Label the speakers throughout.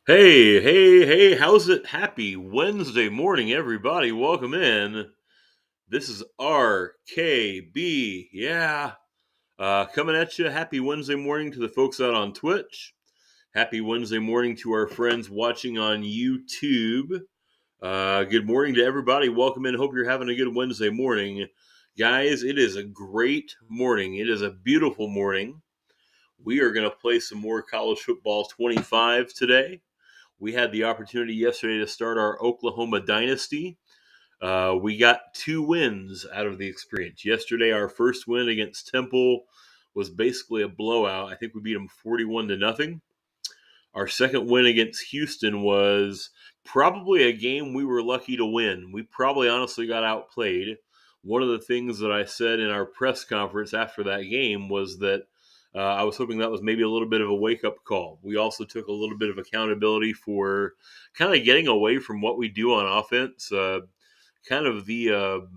Speaker 1: Hey, how's it? Happy Wednesday morning, everybody. Welcome in. This is RKB. Yeah. Coming at you. Happy Wednesday morning to the folks out on Twitch. Happy Wednesday morning to our friends watching on YouTube. Good morning to everybody. Welcome in. Hope you're having a good Wednesday morning. Guys, it is a great morning. It is a beautiful morning. We are going to play some more college football 25 today. We had the opportunity yesterday to start our Oklahoma Dynasty. We got 2 wins out of the experience. Yesterday, our first win against Temple was basically a blowout. I think we beat them 41-0. Our second win against Houston was probably a game we were lucky to win. We probably honestly got outplayed. One of the things that I said in our press conference after that game was that I was hoping that was maybe a little bit of a wake-up call. We also took a little bit of accountability for kind of getting away from what we do on offense. Kind of the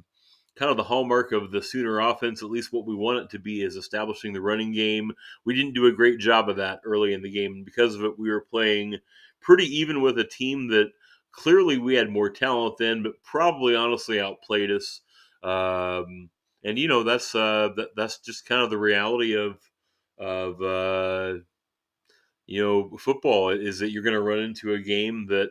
Speaker 1: hallmark of the Sooner offense, at least what we want it to be, is establishing the running game. We didn't do a great job of that early in the game, and because of it, we were playing pretty even with a team that clearly we had more talent than, but probably honestly outplayed us. And that's just kind of the reality of football, is that you're going to run into a game that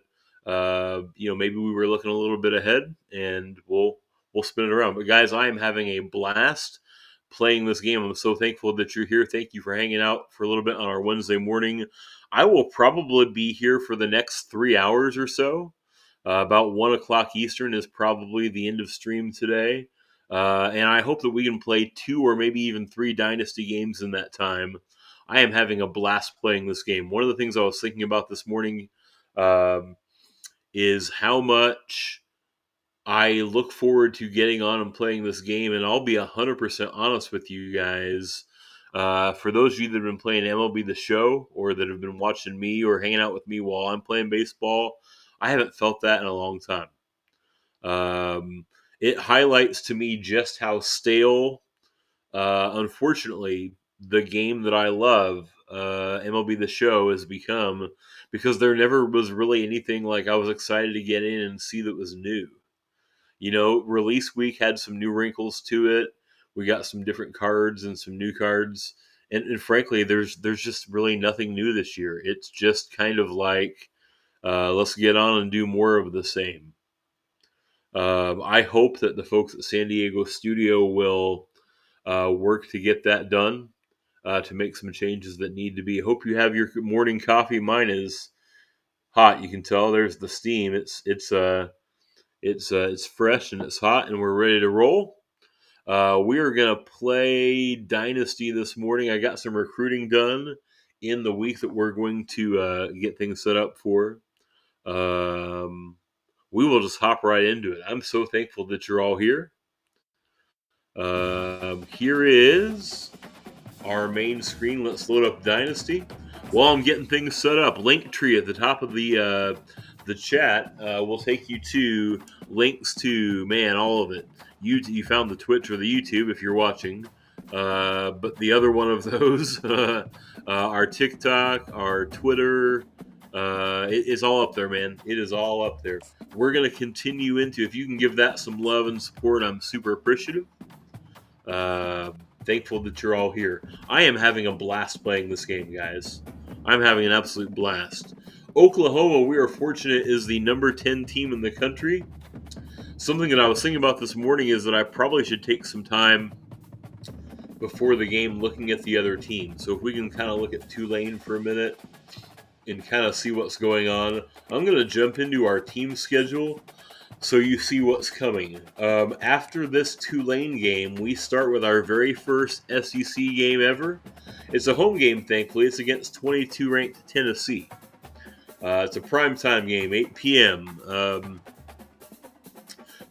Speaker 1: maybe we were looking a little bit ahead, and we'll spin it around. But guys, I am having a blast playing this game. I'm so thankful that you're here. Thank you for hanging out for a little bit on our Wednesday morning. I will probably be here for the next 3 hours or so. About 1 o'clock Eastern is probably the end of stream today. And I hope that we can play 2 or maybe even 3 Dynasty games in that time. I am having a blast playing this game. One of the things I was thinking about this morning is how much I look forward to getting on and playing this game. And I'll be 100% honest with you guys. For those of you that have been playing MLB The Show, or that have been watching me or hanging out with me while I'm playing baseball, I haven't felt that in a long time. It highlights to me just how stale, unfortunately, the game that I love, MLB The Show, has become, because there never was really anything like I was excited to get in and see that was new. Release week had some new wrinkles to it. We got some different cards and some new cards. And frankly, there's just really nothing new this year. It's just kind of like, let's get on and do more of the same. I hope that the folks at San Diego Studio will work to get that done, to make some changes that need to be. Hope you have your morning coffee. Mine is hot. You can tell there's the steam. It's fresh and it's hot, and we're ready to roll. We are gonna play Dynasty this morning. I got some recruiting done in the week that we're going to get things set up for. We will just hop right into it. I'm so thankful that you're all here. Here is our main screen. Let's load up Dynasty. While I'm getting things set up, Linktree at the top of the chat will take you to links to, all of it. You found the Twitch or the YouTube if you're watching, but the other one of those, our TikTok, our Twitter, it's all up there, man. It is all up there. We're going to continue into, if you can give that some love and support, I'm super appreciative. Thankful that you're all here. I am having a blast playing this game, guys. I'm having an absolute blast. Oklahoma, we are fortunate, is the number 10 team in the country. Something that I was thinking about this morning is that I probably should take some time before the game looking at the other team. So if we can kind of look at Tulane for a minute and kind of see what's going on. I'm going to jump into our team schedule so you see what's coming. After this Tulane game, we start with our very first SEC game ever. It's a home game, thankfully. It's against 22-ranked Tennessee. It's a primetime game, 8 p.m.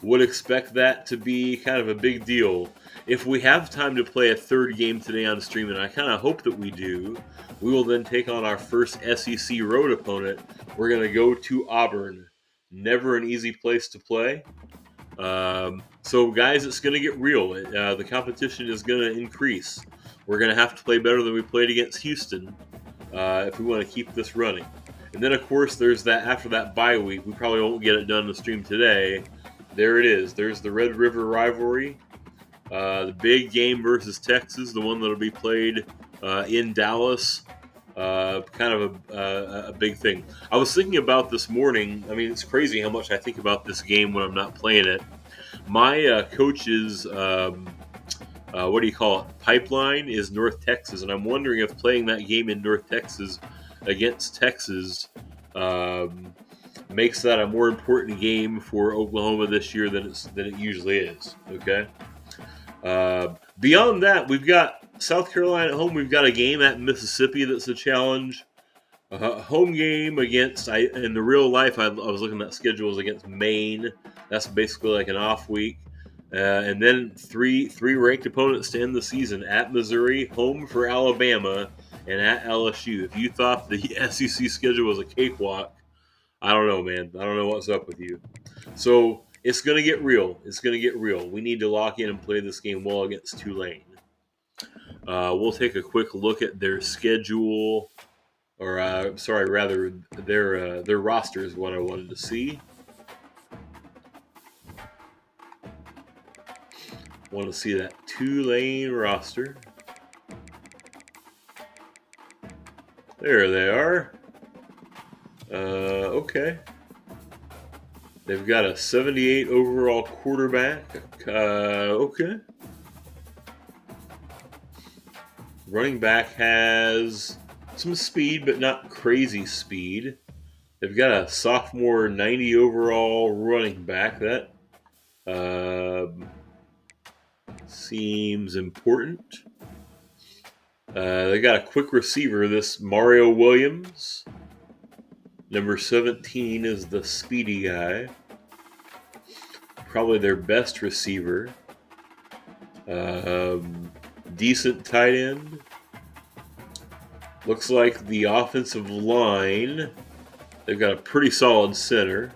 Speaker 1: Would expect that to be kind of a big deal. If we have time to play a third game today on stream, and I kind of hope that we do, we will then take on our first SEC road opponent. We're going to go to Auburn. Never an easy place to play. So, guys, it's going to get real. The competition is going to increase. We're going to have to play better than we played against Houston if we want to keep this running. And then, of course, there's that after that bye week. We probably won't get it done in the stream today. There it is. There's the Red River rivalry. The big game versus Texas, the one that'll be played in Dallas. Kind of a big thing. I was thinking about this morning. I mean, it's crazy how much I think about this game when I'm not playing it. My coach's, what do you call it, pipeline is North Texas. And I'm wondering if playing that game in North Texas against Texas makes that a more important game for Oklahoma this year than it usually is. Okay. Beyond that, we've got South Carolina at home. We've got a game at Mississippi that's a challenge. Home game against, in the real life, I was looking at schedules against Maine. That's basically like an off week. And then three ranked opponents to end the season at Missouri, home for Alabama, and at LSU. If you thought the SEC schedule was a cakewalk, I don't know, man. I don't know what's up with you. So it's going to get real. It's going to get real. We need to lock in and play this game well against Tulane. We'll take a quick look at their schedule, or rather their roster is what I wanted to see. Want to see that Tulane roster. There they are. Okay. They've got a 78 overall quarterback. Okay. Running back has some speed, but not crazy speed. They've got a sophomore 90 overall running back. That seems important. They got a quick receiver, this Mario Williams. Number 17 is the speedy guy. Probably their best receiver. Decent tight end. Looks like the offensive line, they've got a pretty solid center.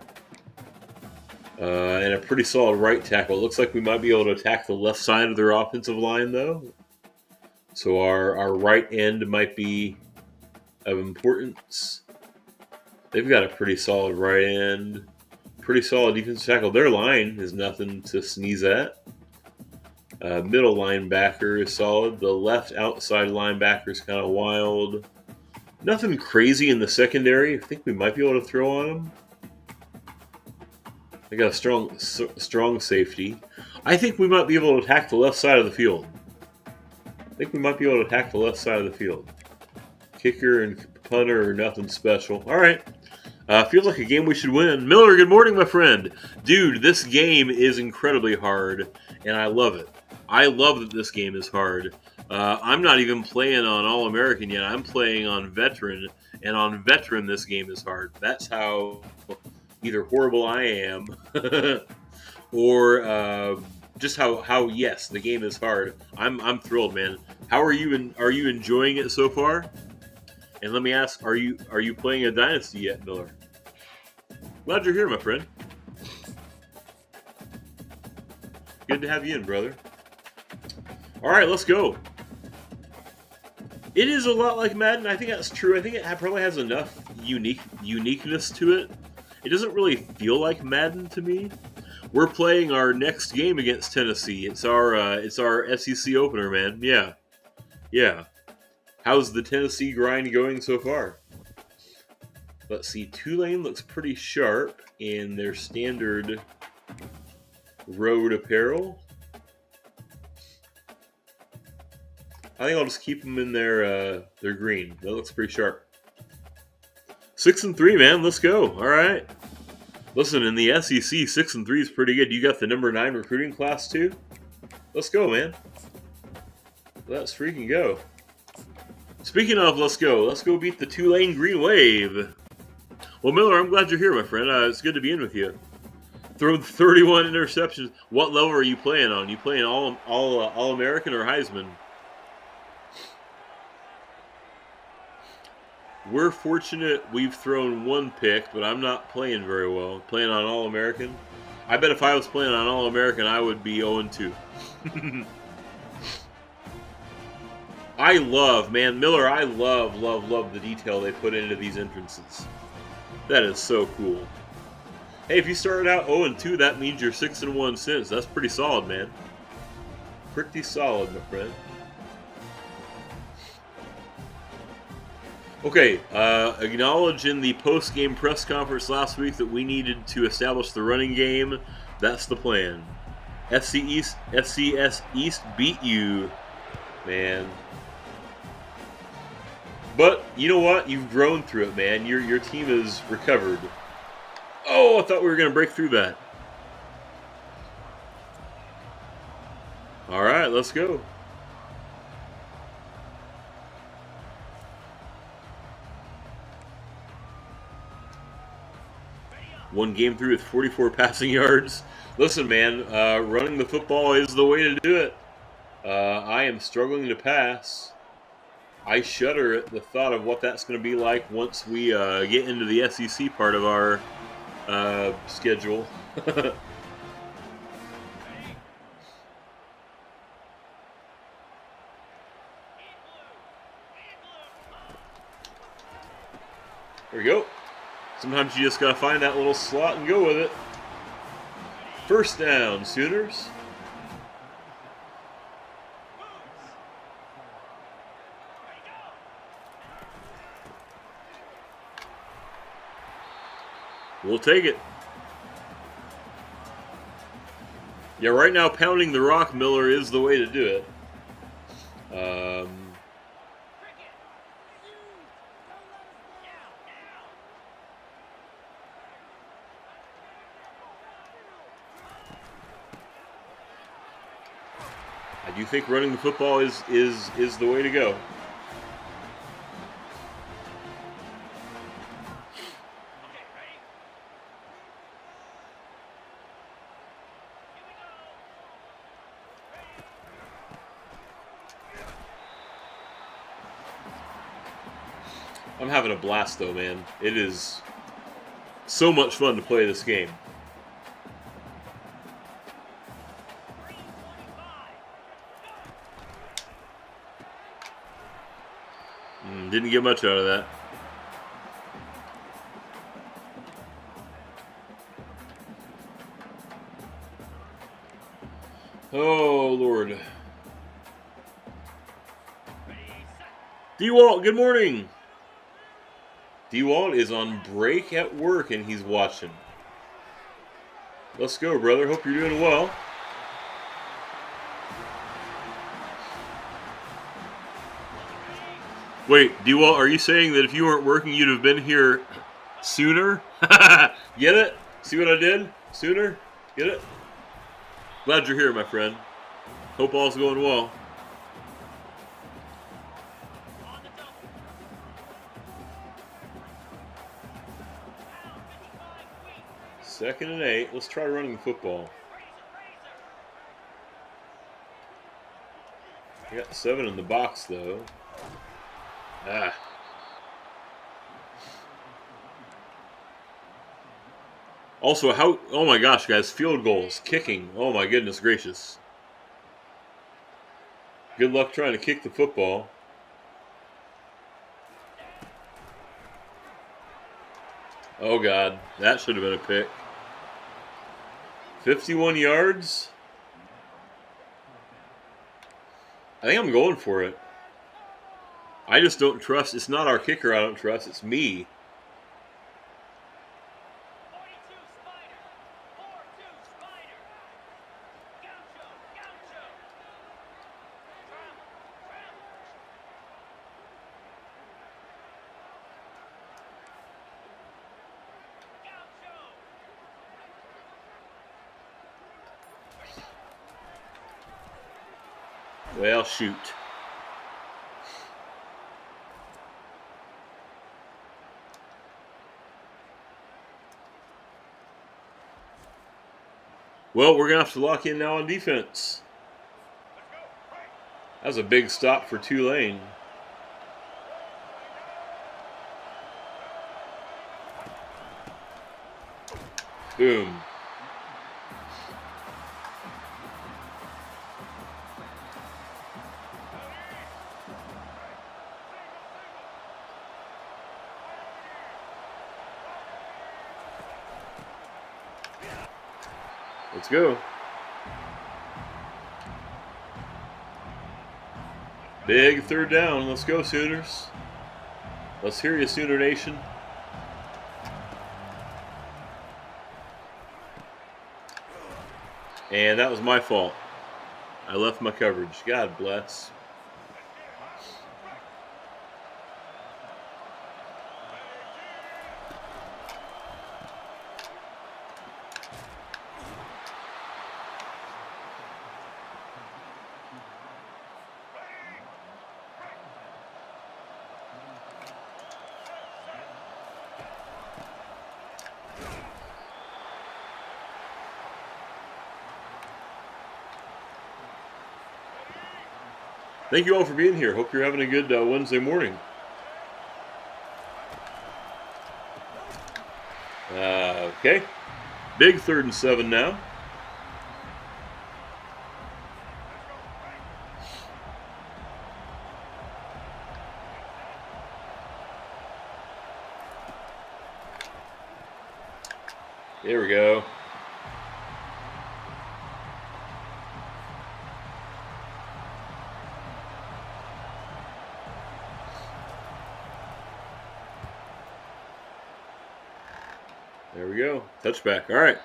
Speaker 1: And a pretty solid right tackle. It looks like we might be able to attack the left side of their offensive line, though. So our right end might be of importance. They've got a pretty solid right end. Pretty solid defensive tackle. Their line is nothing to sneeze at. Middle linebacker is solid. The left outside linebacker is kind of wild. Nothing crazy in the secondary. I think we might be able to throw on them. They got a strong safety. I think we might be able to attack the left side of the field. Kicker and punter are nothing special. All right. Feels like a game we should win. Miller, good morning, my friend. Dude, this game is incredibly hard, and I love it. I love that this game is hard. I'm not even playing on All-American yet. I'm playing on Veteran, and on Veteran, this game is hard. That's how either horrible I am, or just how yes, the game is hard. I'm thrilled, man. How are you? Are you enjoying it so far? And let me ask, are you playing a Dynasty yet, Miller? Glad you're here, my friend. Good to have you in, brother. All right, let's go. It is a lot like Madden. I think that's true. I think it probably has enough uniqueness to it. It doesn't really feel like Madden to me. We're playing our next game against Tennessee. It's our SEC opener, man. Yeah. How's the Tennessee grind going so far? Let's see. Tulane looks pretty sharp in their standard road apparel. I think I'll just keep them in their green. That looks pretty sharp. 6-3, man. Let's go. All right. Listen, in the SEC, 6-3 is pretty good. You got the number 9 recruiting class too. Let's go, man. Let's freaking go. Speaking of, let's go beat the Tulane Green Wave. Well, Miller, I'm glad you're here, my friend. It's good to be in with you. Thrown 31 interceptions. What level are you playing on? You playing all American or Heisman? We're fortunate we've thrown 1 pick, but I'm not playing very well. Playing on All American. I bet if I was playing on All American, I would be 0-2. I love, man, Miller, I love the detail they put into these entrances. That is so cool. Hey, if you started out 0-2, that means you're 6-1 since. That's pretty solid, man. Pretty solid, my friend. Okay, acknowledge in the post-game press conference last week that we needed to establish the running game. That's the plan. FCS East beat you, man. But you know what? You've grown through it, man. Your team has recovered. Oh, I thought we were going to break through that. All right, let's go. One game through with 44 passing yards. Listen, man, running the football is the way to do it. I am struggling to pass. I shudder at the thought of what that's going to be like once we get into the SEC part of our schedule. There we go. Sometimes you just got to find that little slot and go with it. First down, Sooners. We'll take it. Yeah, right now pounding the rock, Miller, is the way to do it. I do think running the football is the way to go. I'm having a blast, though, man. It is so much fun to play this game. Didn't get much out of that. Oh, Lord. D-Walt, good morning. D-Walt is on break at work and he's watching. Let's go, brother. Hope you're doing well. Wait, D-Walt, are you saying that if you weren't working, you'd have been here sooner? Get it? See what I did? Sooner? Get it? Glad you're here, my friend. Hope all's going well. Second and 8. Let's try running the football. We got 7 in the box, though. Also, oh my gosh, guys, field goals, kicking. Oh my goodness gracious. Good luck trying to kick the football. Oh God, that should have been a pick. 51 yards. I think I'm going for it. I just don't trust. It's not our kicker I don't trust. It's me. Well, shoot. Well, we're going to have to lock in now on defense. That was a big stop for Tulane. Boom. Let's go. Big third down. Let's go, Sooners. Let's hear you, Sooner Nation. And that was my fault. I left my coverage. God bless. Thank you all for being here. Hope you're having a good Wednesday morning. Okay. Big 3rd and 7 now. There we go. There we go. Touchback. All right.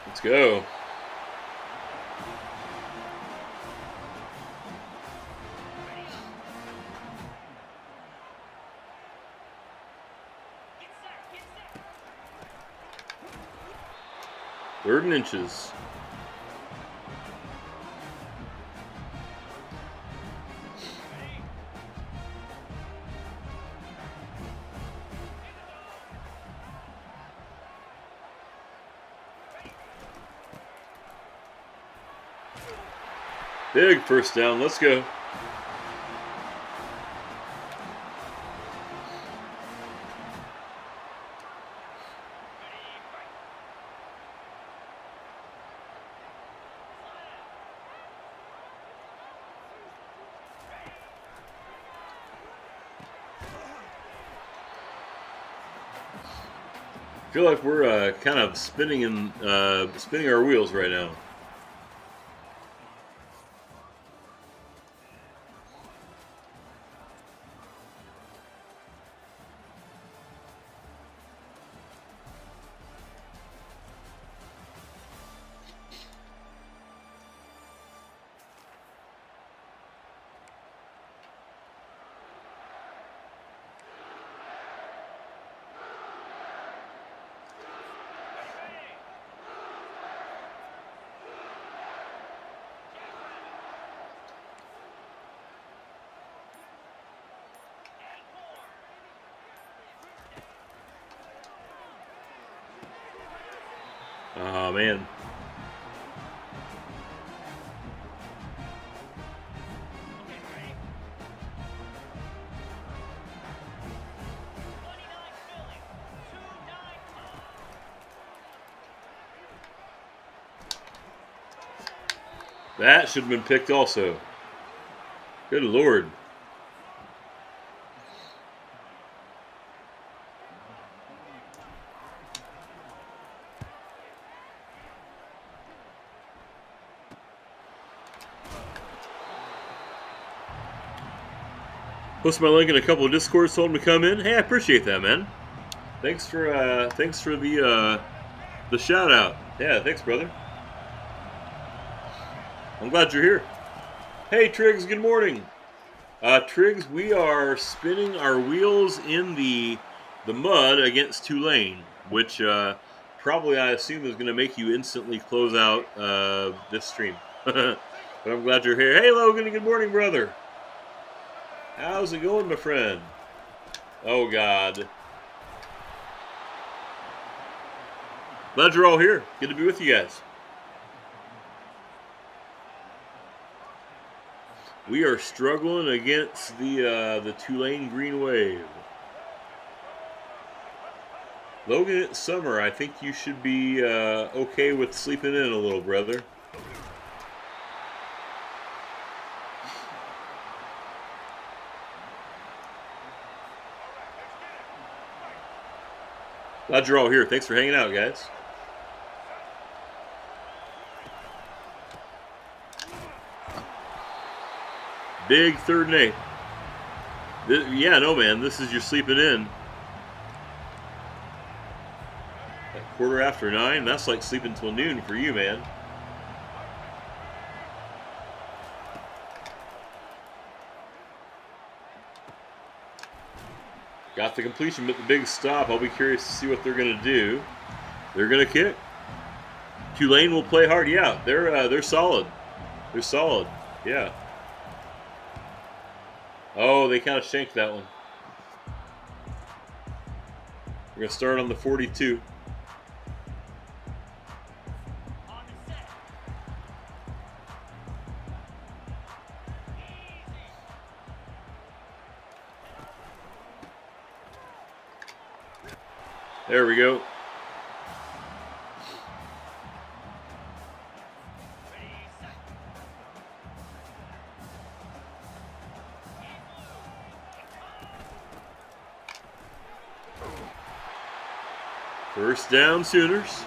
Speaker 1: Let's go. Third and inches. Big first down. Let's go. I feel like we're kind of spinning our wheels right now. Oh, man. That should have been picked also. Good Lord. Post my link in a couple of Discords, told them to come in. Hey, I appreciate that, man. Thanks for the shout out. Yeah, thanks, brother. I'm glad you're here. Hey, Triggs, good morning. Triggs, we are spinning our wheels in the mud against Tulane, which probably I assume is going to make you instantly close out this stream. But I'm glad you're here. Hey, Logan, good morning, brother. How's it going, my friend? Oh, God. Glad you're all here. Good to be with you guys. We are struggling against the Tulane Green Wave. Logan, it's summer. I think you should be okay with sleeping in a little, brother. Glad you're all here. Thanks for hanging out, guys. Big 3rd and 8. Yeah, no, man. This is your sleeping in. At 9:15. That's like sleeping till noon for you, man. Got the completion, but the big stop. I'll be curious to see what they're going to do. They're going to kick. Tulane will play hard. Yeah, they're solid. They're solid. Yeah. Oh, they kind of shanked that one. We're going to start on the 42. There we go. First down, Sooners.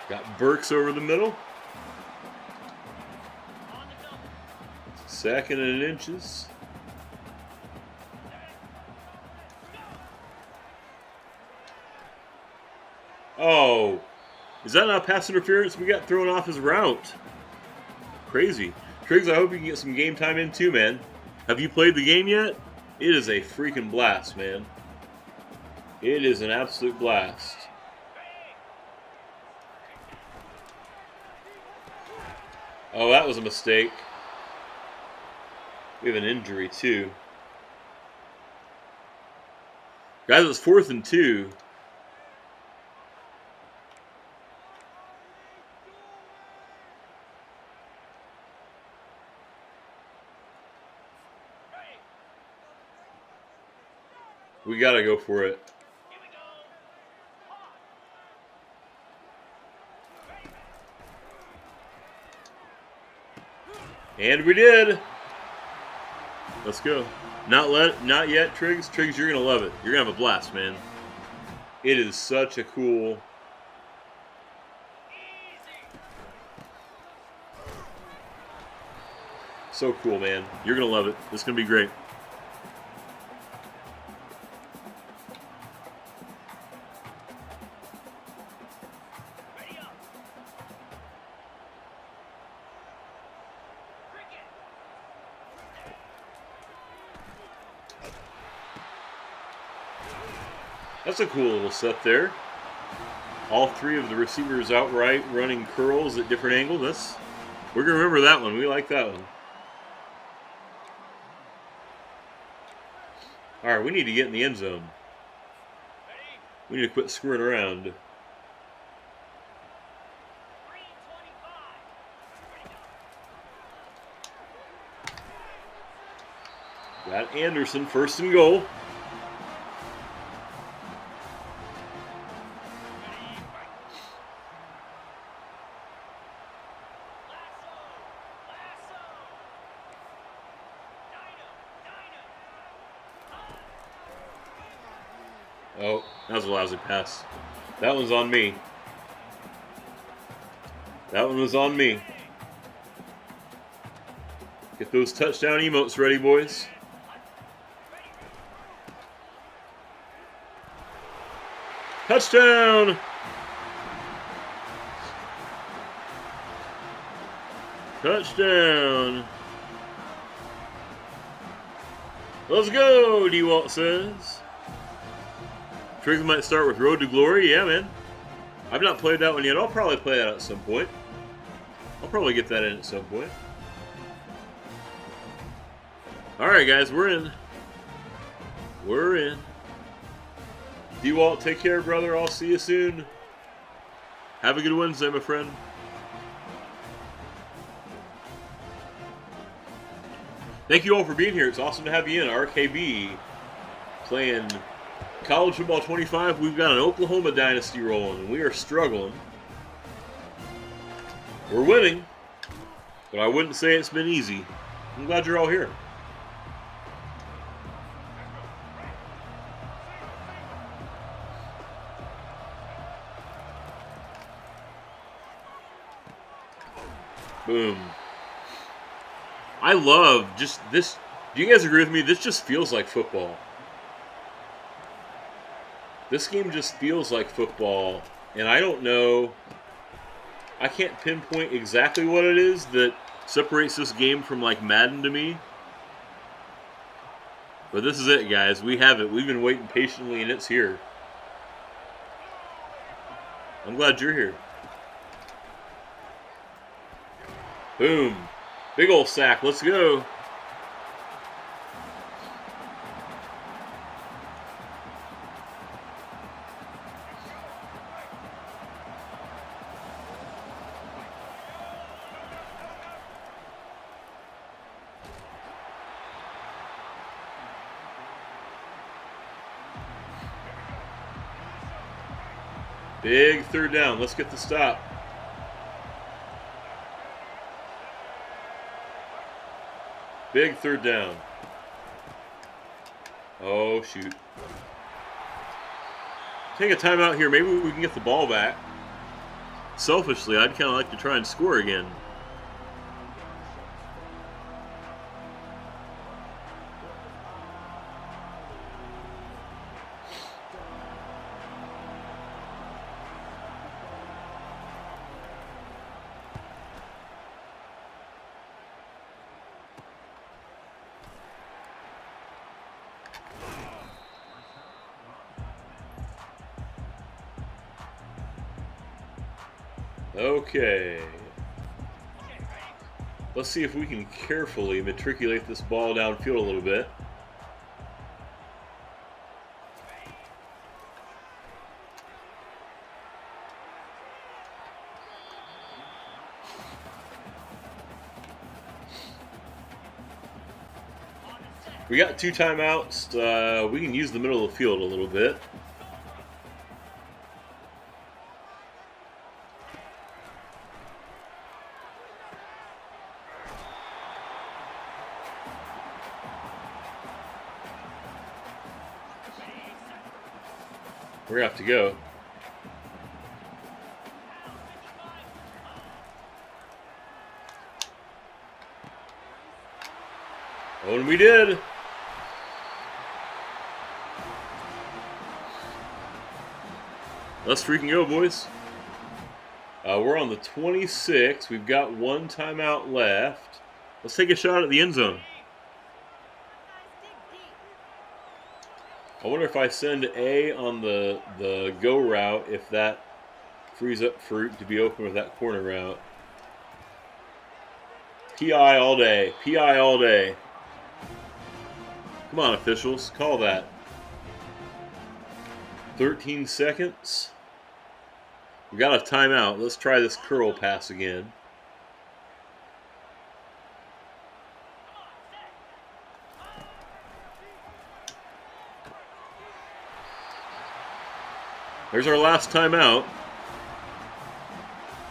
Speaker 1: Got Burks over the middle. 2nd and inches. Oh, is that not pass interference? We got thrown off his route. Crazy. Triggs, I hope you can get some game time in too, man. Have you played the game yet? It is a freaking blast, man. It is an absolute blast. Oh, that was a mistake. We have an injury, too. Guys, it's 4th and 2. We got to go for it. And we did. Let's go. Not yet, Triggs. Triggs, you're gonna love it. You're gonna have a blast, man. It is such a cool. So cool, man. You're gonna love it. It's gonna be great. That's a cool little set there. All 3 of the receivers outright running curls at different angles. We're going to remember that one. We like that one. All right, we need to get in the end zone. We need to quit screwing around. Got Anderson, 1st and goal. Oh, that was a lousy pass. That one's on me. That one was on me. Get those touchdown emotes ready, boys. Touchdown! Touchdown! Let's go, D-Walt says. Triggs might start with Road to Glory. Yeah, man. I've not played that one yet. I'll probably play that at some point. I'll probably get that in at some point. Alright, guys. We're in. We're in. D-Walt, take care, brother. I'll see you soon. Have a good Wednesday, my friend. Thank you all for being here. It's awesome to have you in. RKB playing College Football 25. We've got an Oklahoma Dynasty rolling, and we are struggling. We're winning, but I wouldn't say it's been easy. I'm glad you're all here. Boom. I love just this. Do you guys agree with me? This just feels like football. This game just feels like football. And I don't know. I can't pinpoint exactly what it is that separates this game from like Madden to me. But this is it, guys. We have it. We've been waiting patiently, and it's here. I'm glad you're here. Boom. Big ol' sack. Let's go. Big third down. Let's get the stop. Big third down. Oh, shoot. Take a timeout here. Maybe we can get the ball back. Selfishly, I'd kind of like to try and score again. Okay. Let's see if we can carefully matriculate this ball downfield a little bit. We got 2 timeouts. We can use the middle of the field a little bit. We're going to have to go. Oh, and we did. Let's freaking go, boys. We're on the 26. We've got 1 timeout left. Let's take a shot at the end zone. I wonder if I send A on the go route, if that frees up Fruit to be open with that corner route. PI all day. PI all day. Come on, officials. Call that. 13 seconds. We got a timeout. Let's try this curl pass again. There's our last timeout.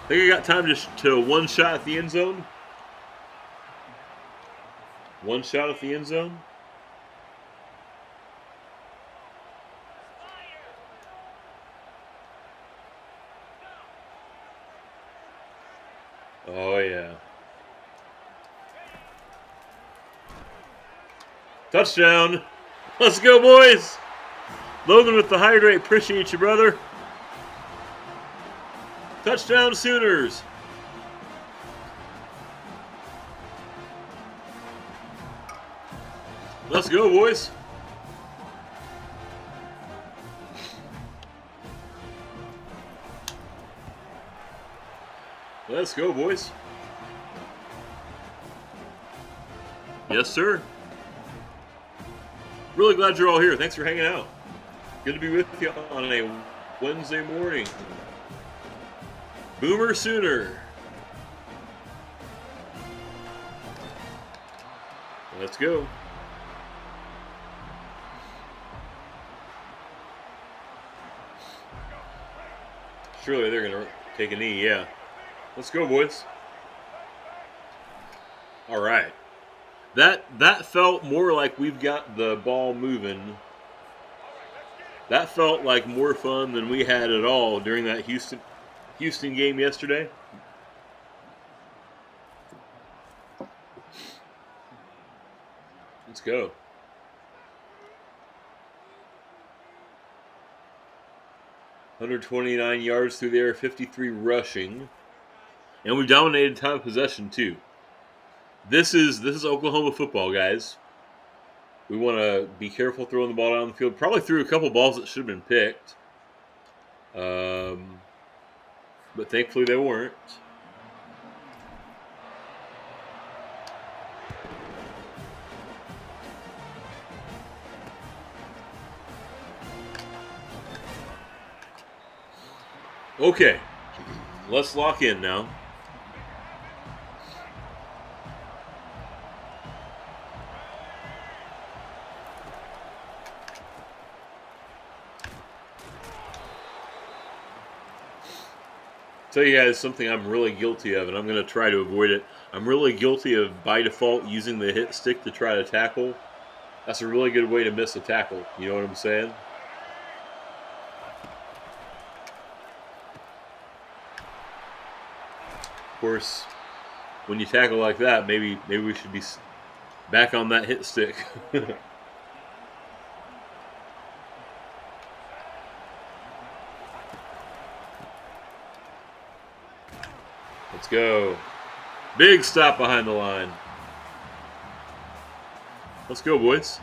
Speaker 1: Think I got time to 1 shot at the end zone? 1 shot at the end zone? Oh, yeah. Touchdown. Let's go, boys. Logan with the hydrate. Appreciate you, brother. Touchdown, Sooners. Let's go, boys. Let's go, boys. Yes, sir. Really glad you're all here. Thanks for hanging out. Good to be with you on a Wednesday morning. Boomer Sooner. Let's go. Surely they're going to take a knee, yeah. Let's go, boys. All right. That felt more like we've got the ball moving. That felt like more fun than we had at all during that Houston game yesterday. Let's go. $129 yards through the air, 53 rushing. And we dominated time of possession too. This is Oklahoma football, guys. We want to be careful throwing the ball down the field. Probably threw a couple balls that should have been picked. But thankfully they weren't. Okay, let's lock in now. Tell you guys something I'm really guilty of, and I'm going to try to avoid it. I'm really guilty of, by default, using the hit stick to try to tackle. That's a really good way to miss a tackle. You know what I'm saying? Of course, when you tackle like that, maybe we should be back on that hit stick. Let's go. Big stop behind the line. Let's go, boys.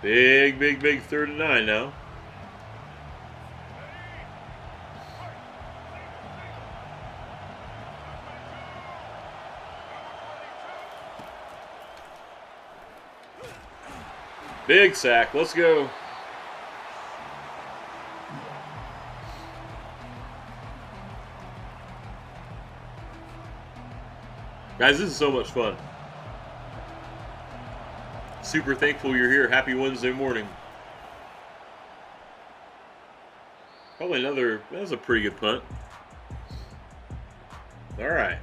Speaker 1: Big 3rd and 9 now. Big sack. Let's go. Guys, this is so much fun. Super thankful you're here. Happy Wednesday morning. Probably another, that was a pretty good punt. All right.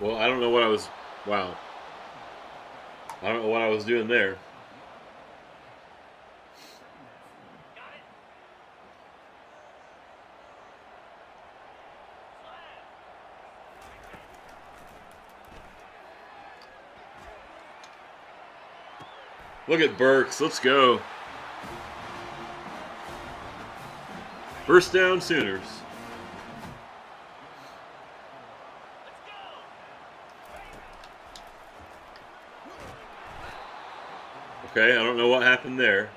Speaker 1: Well, I don't know what I was, wow. I don't know what I was doing there. Look at Burks. Let's go. First down, Sooners. Okay, I don't know what happened there.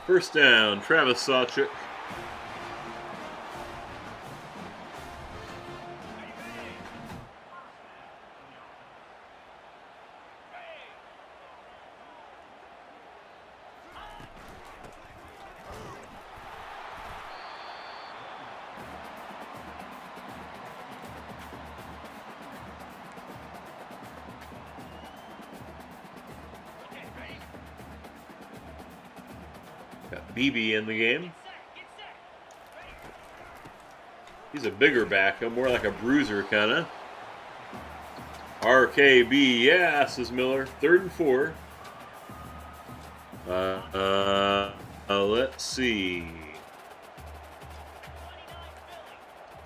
Speaker 1: First down, Travis Sawchuk. Got BB in the game. He's a bigger back, more like a bruiser kind of. RKB, yeah, says Miller. 3rd and 4. Let's see.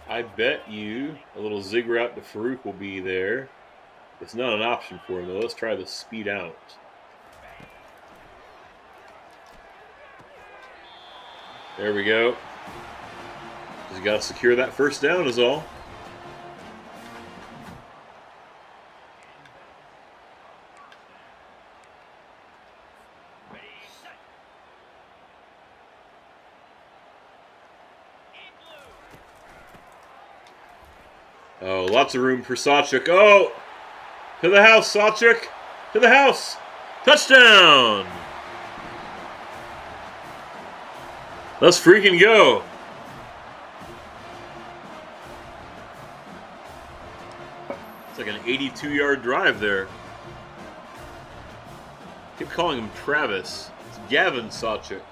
Speaker 1: I bet you a little zig route to Farouk will be there. It's not an option for him, though. Let's try the speed out. There we go. Just got to secure that first down is all. Oh, lots of room for Sawchuk. Oh! To the house, Sawchuk! To the house! Touchdown! Let's freaking go! It's like an 82-yard drive there. Keep calling him Travis. It's Gavin Sawchuk.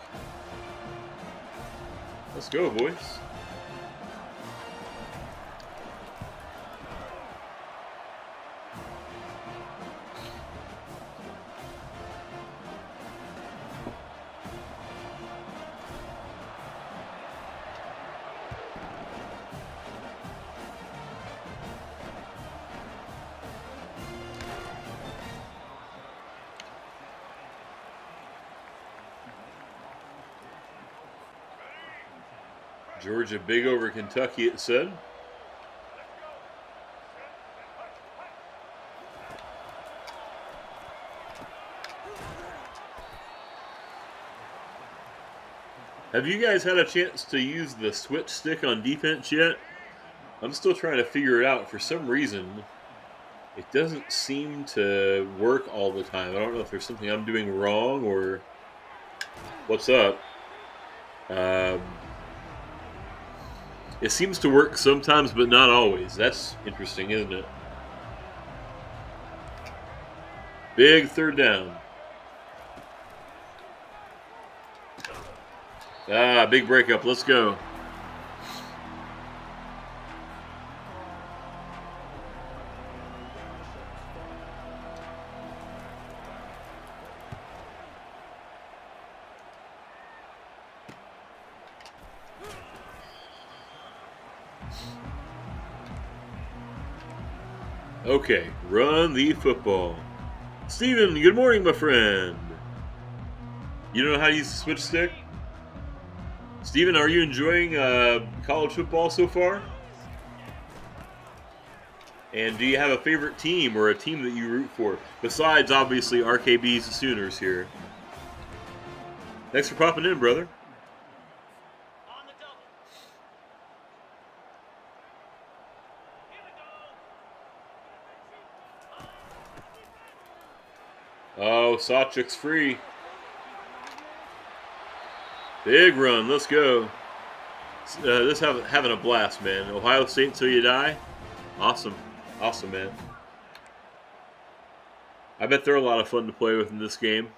Speaker 1: Let's go, boys. Georgia big over Kentucky, it said. Have you guys had a chance to use the switch stick on defense yet? I'm still trying to figure it out. For some reason, it doesn't seem to work all the time. I don't know if there's something I'm doing wrong or what's up. It seems to work sometimes, but not always. That's interesting, isn't it? Big third down. Big breakup. Let's go. Okay, run the football. Steven, good morning, my friend. You don't know how to use the switch stick? Steven, are you enjoying college football so far? And do you have a favorite team or a team that you root for? Besides, obviously, RKB's Sooners here. Thanks for popping in, brother. Oh, Sawchuk's free. Big run. Let's go. This having a blast, man. Ohio State until you die. Awesome. Awesome, man. I bet they're a lot of fun to play with in this game.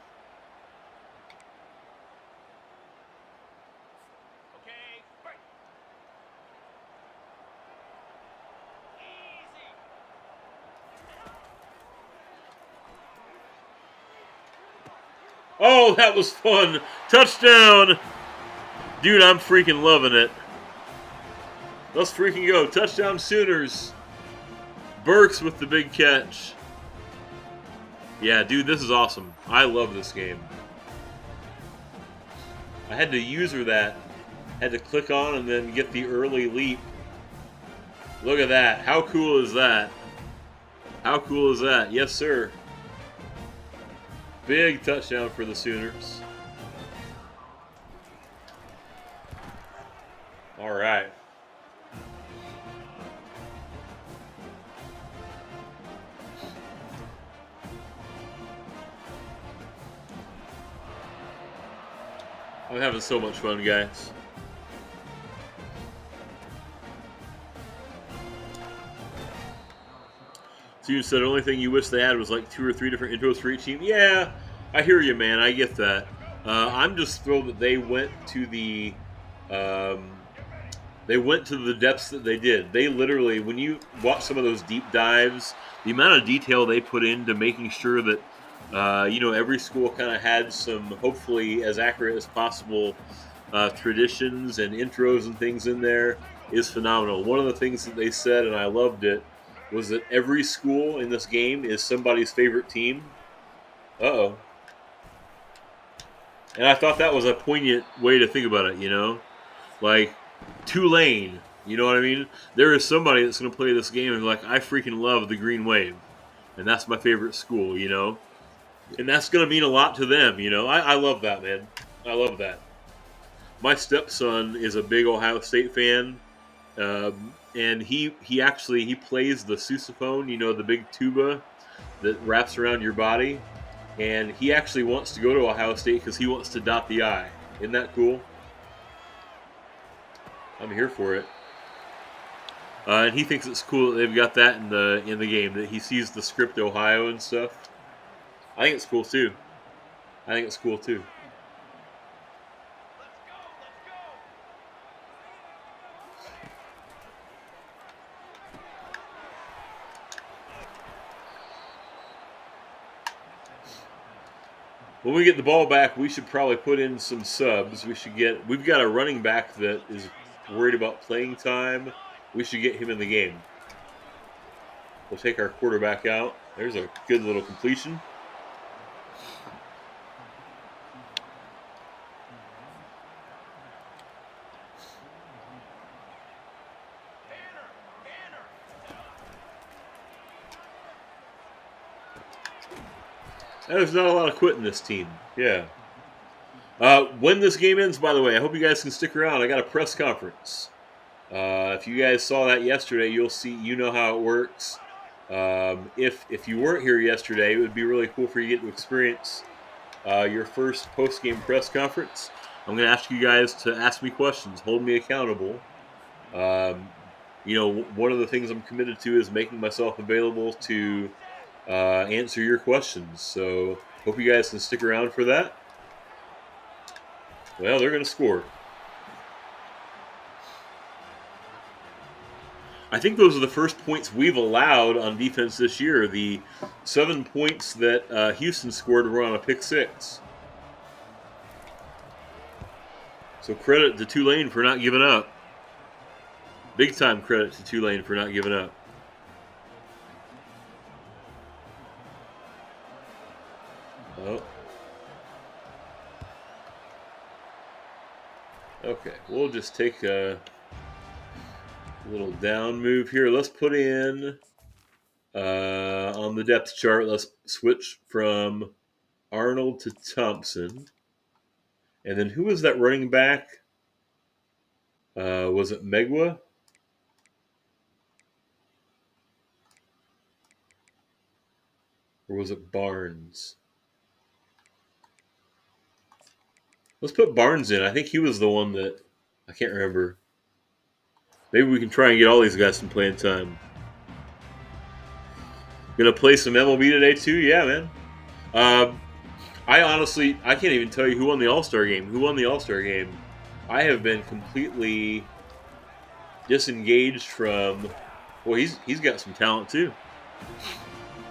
Speaker 1: Oh, that was fun. Touchdown. Dude, I'm freaking loving it. Let's freaking go. Touchdown Sooners. Burks with the big catch. Yeah, dude, this is awesome. I love this game. I had to user that. Had to click on and then get the early leap. Look at that. How cool is that? How cool is that? Yes, sir. Big touchdown for the Sooners. All right. I'm having so much fun, guys. So you said the only thing you wish they had was like 2 or 3 different intros for each team. Yeah, I hear you, man. I get that. I'm just thrilled that they went to the depths that they did. They literally, when you watch some of those deep dives, the amount of detail they put into making sure that Every school kind of had some, hopefully as accurate as possible, traditions and intros and things in there is phenomenal. One of the things that they said, and I loved it, was that every school in this game is somebody's favorite team. Uh-oh. And I thought that was a poignant way to think about it. Like, Tulane, you know what I mean? There is somebody that's going to play this game and like, I freaking love the Green Wave. And that's my favorite school. And that's going to mean a lot to them. I love that, man. I love that. My stepson is a big Ohio State fan. And he plays the sousaphone, the big tuba that wraps around your body. And he actually wants to go to Ohio State because he wants to dot the I. Isn't that cool? I'm here for it. And he thinks it's cool that they've got that in the game, that he sees the script Ohio and stuff. I think it's cool too. When we get the ball back, we should probably put in some subs. We've got a running back that is worried about playing time. We should get him in the game. We'll take our quarterback out. There's a good little completion. There's not a lot of quitting this team. Yeah. When this game ends, by the way, I hope you guys can stick around. I got a press conference. If you guys saw that yesterday, you'll see. You know how it works. If you weren't here yesterday, it would be really cool for you to get to experience your first post-game press conference. I'm going to ask you guys to ask me questions, hold me accountable. One of the things I'm committed to is making myself available to answer your questions. So hope you guys can stick around for that. Well, they're going to score. I think those are the first points we've allowed on defense this year. The 7 points that Houston scored were on a pick six. So credit to Tulane for not giving up. Big time credit to Tulane for not giving up. Oh. Okay, we'll just take a little down move here. Let's put in on the depth chart. Let's switch from Arnold to Thompson. And then who was that running back? Was it Megwa? Or was it Barnes? Let's put Barnes in. I think he was the one that I can't remember. Maybe we can try and get all these guys some playing time. Gonna play some MLB today too? Yeah, man. I can't even tell you who won the All-Star game. I have been completely disengaged from. Well, he's got some talent too.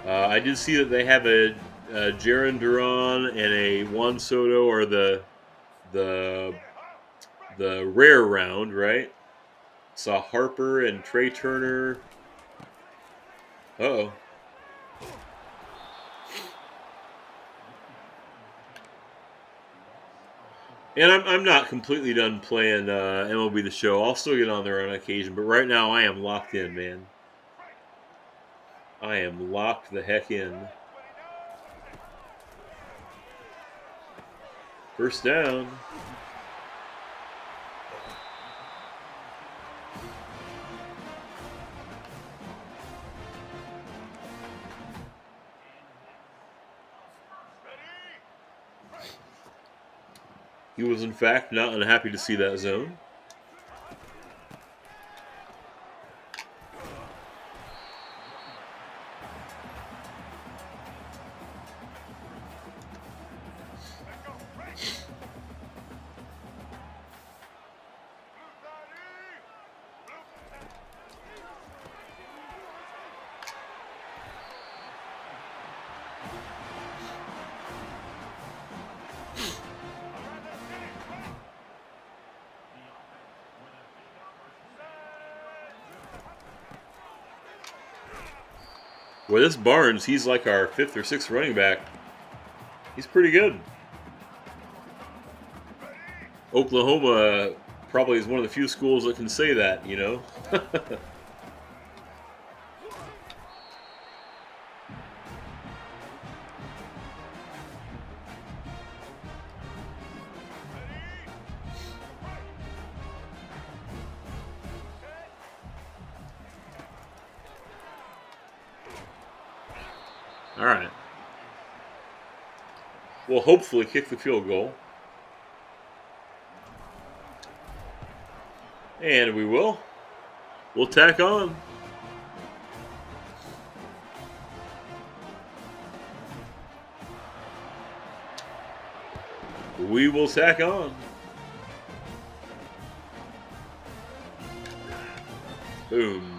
Speaker 1: I did see that they have a Jaron Duran and a Juan Soto, or the rare round, right? Saw Harper and Trey Turner. Uh-oh. And I'm not completely done playing MLB The Show. I'll still get on there on occasion, but right now I am locked in, man. I am locked the heck in. First down. He was, in fact, not unhappy to see that zone. Well, this Barnes, he's like our 5th or 6th running back. He's pretty good. Oklahoma probably is one of the few schools that can say that, you know. All right. We'll hopefully kick the field goal. And we will. We'll tack on. We will tack on. Boom.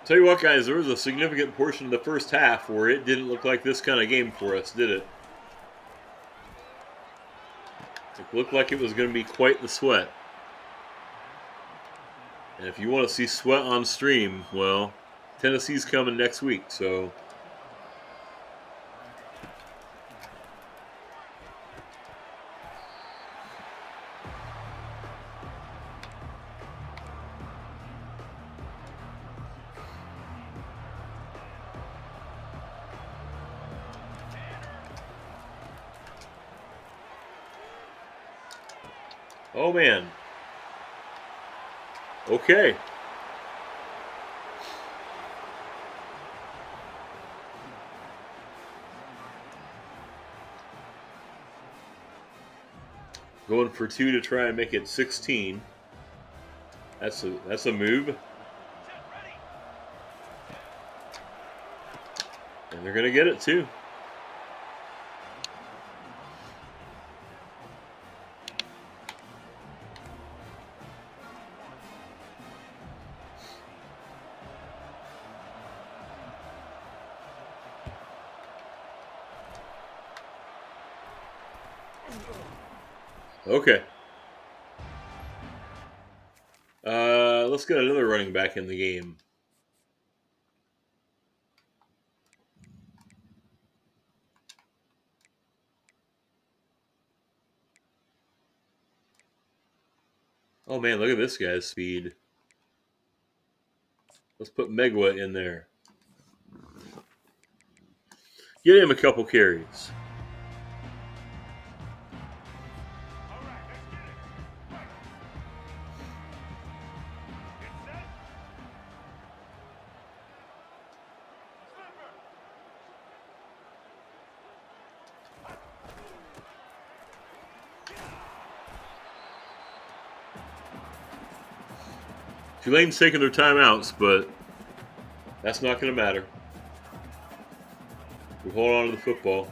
Speaker 1: Tell you what, guys, there was a significant portion of the first half where it didn't look like this kind of game for us, did it? It looked like it was going to be quite the sweat. And if you want to see sweat on stream, well, Tennessee's coming next week, so... Oh, man. Okay. Going for 2 to try and make it 16. That's a move. And they're going to get it, too. Okay. Let's get another running back in the game. Oh, man, look at this guy's speed. Let's put Megwa in there. Get him a couple carries. Tulane's taking their timeouts, but that's not going to matter. We hold on to the football.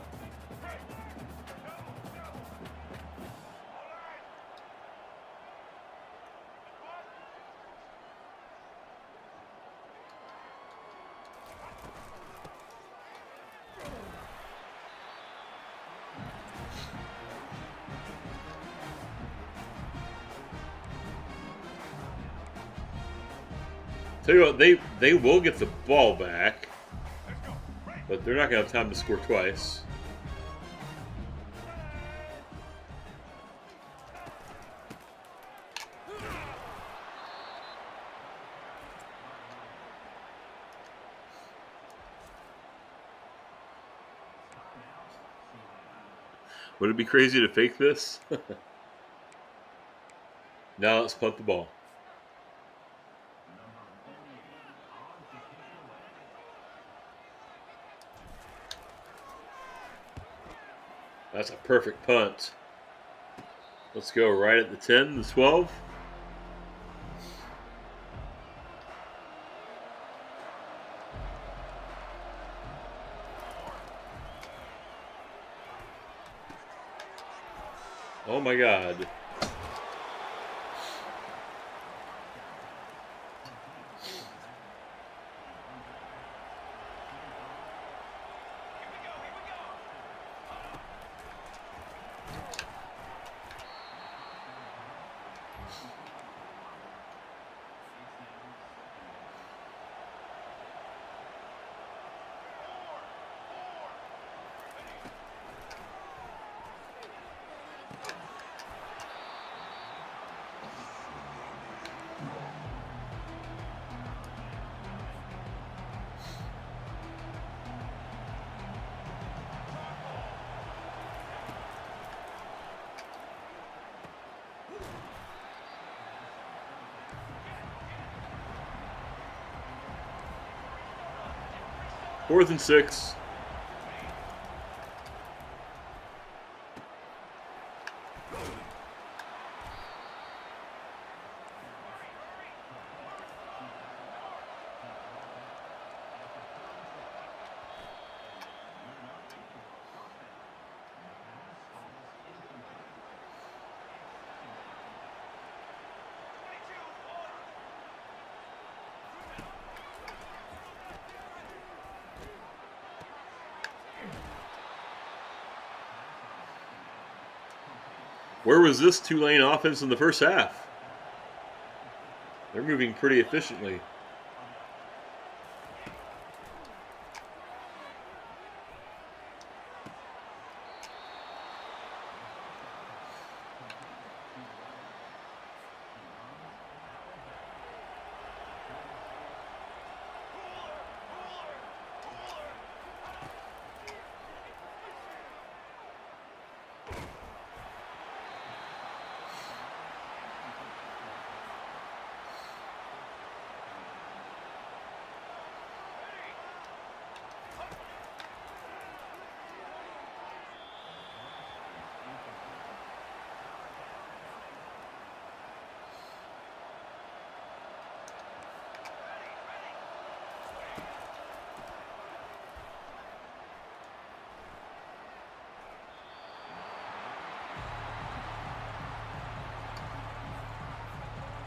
Speaker 1: Tell you what, they will get the ball back, but they're not going to have time to score twice. Would it be crazy to fake this? Now let's punt the ball. That's a perfect punt. Let's go right at the 10, the 12. Oh my God. 4th and 6. Where was this Tulane offense in the first half? They're moving pretty efficiently.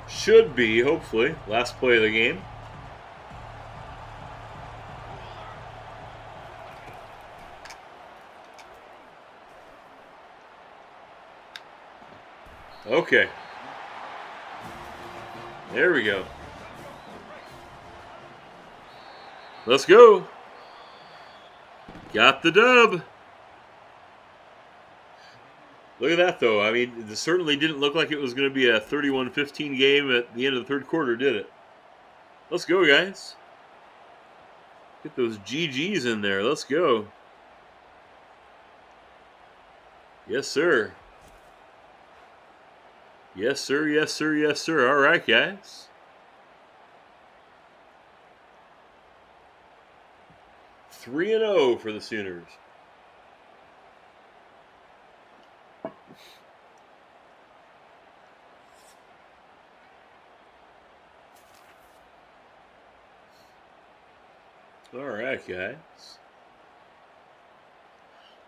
Speaker 1: Should be, hopefully, last play of the game. Okay. There we go. Let's go. Got the dub. Look at that, though. I mean, it certainly didn't look like it was going to be a 31-15 game at the end of the third quarter, did it? Let's go, guys. Get those GGs in there. Let's go. Yes, sir. Yes, sir. Yes, sir. Yes, sir. All right, guys. 3-0 for the Sooners. All right, guys.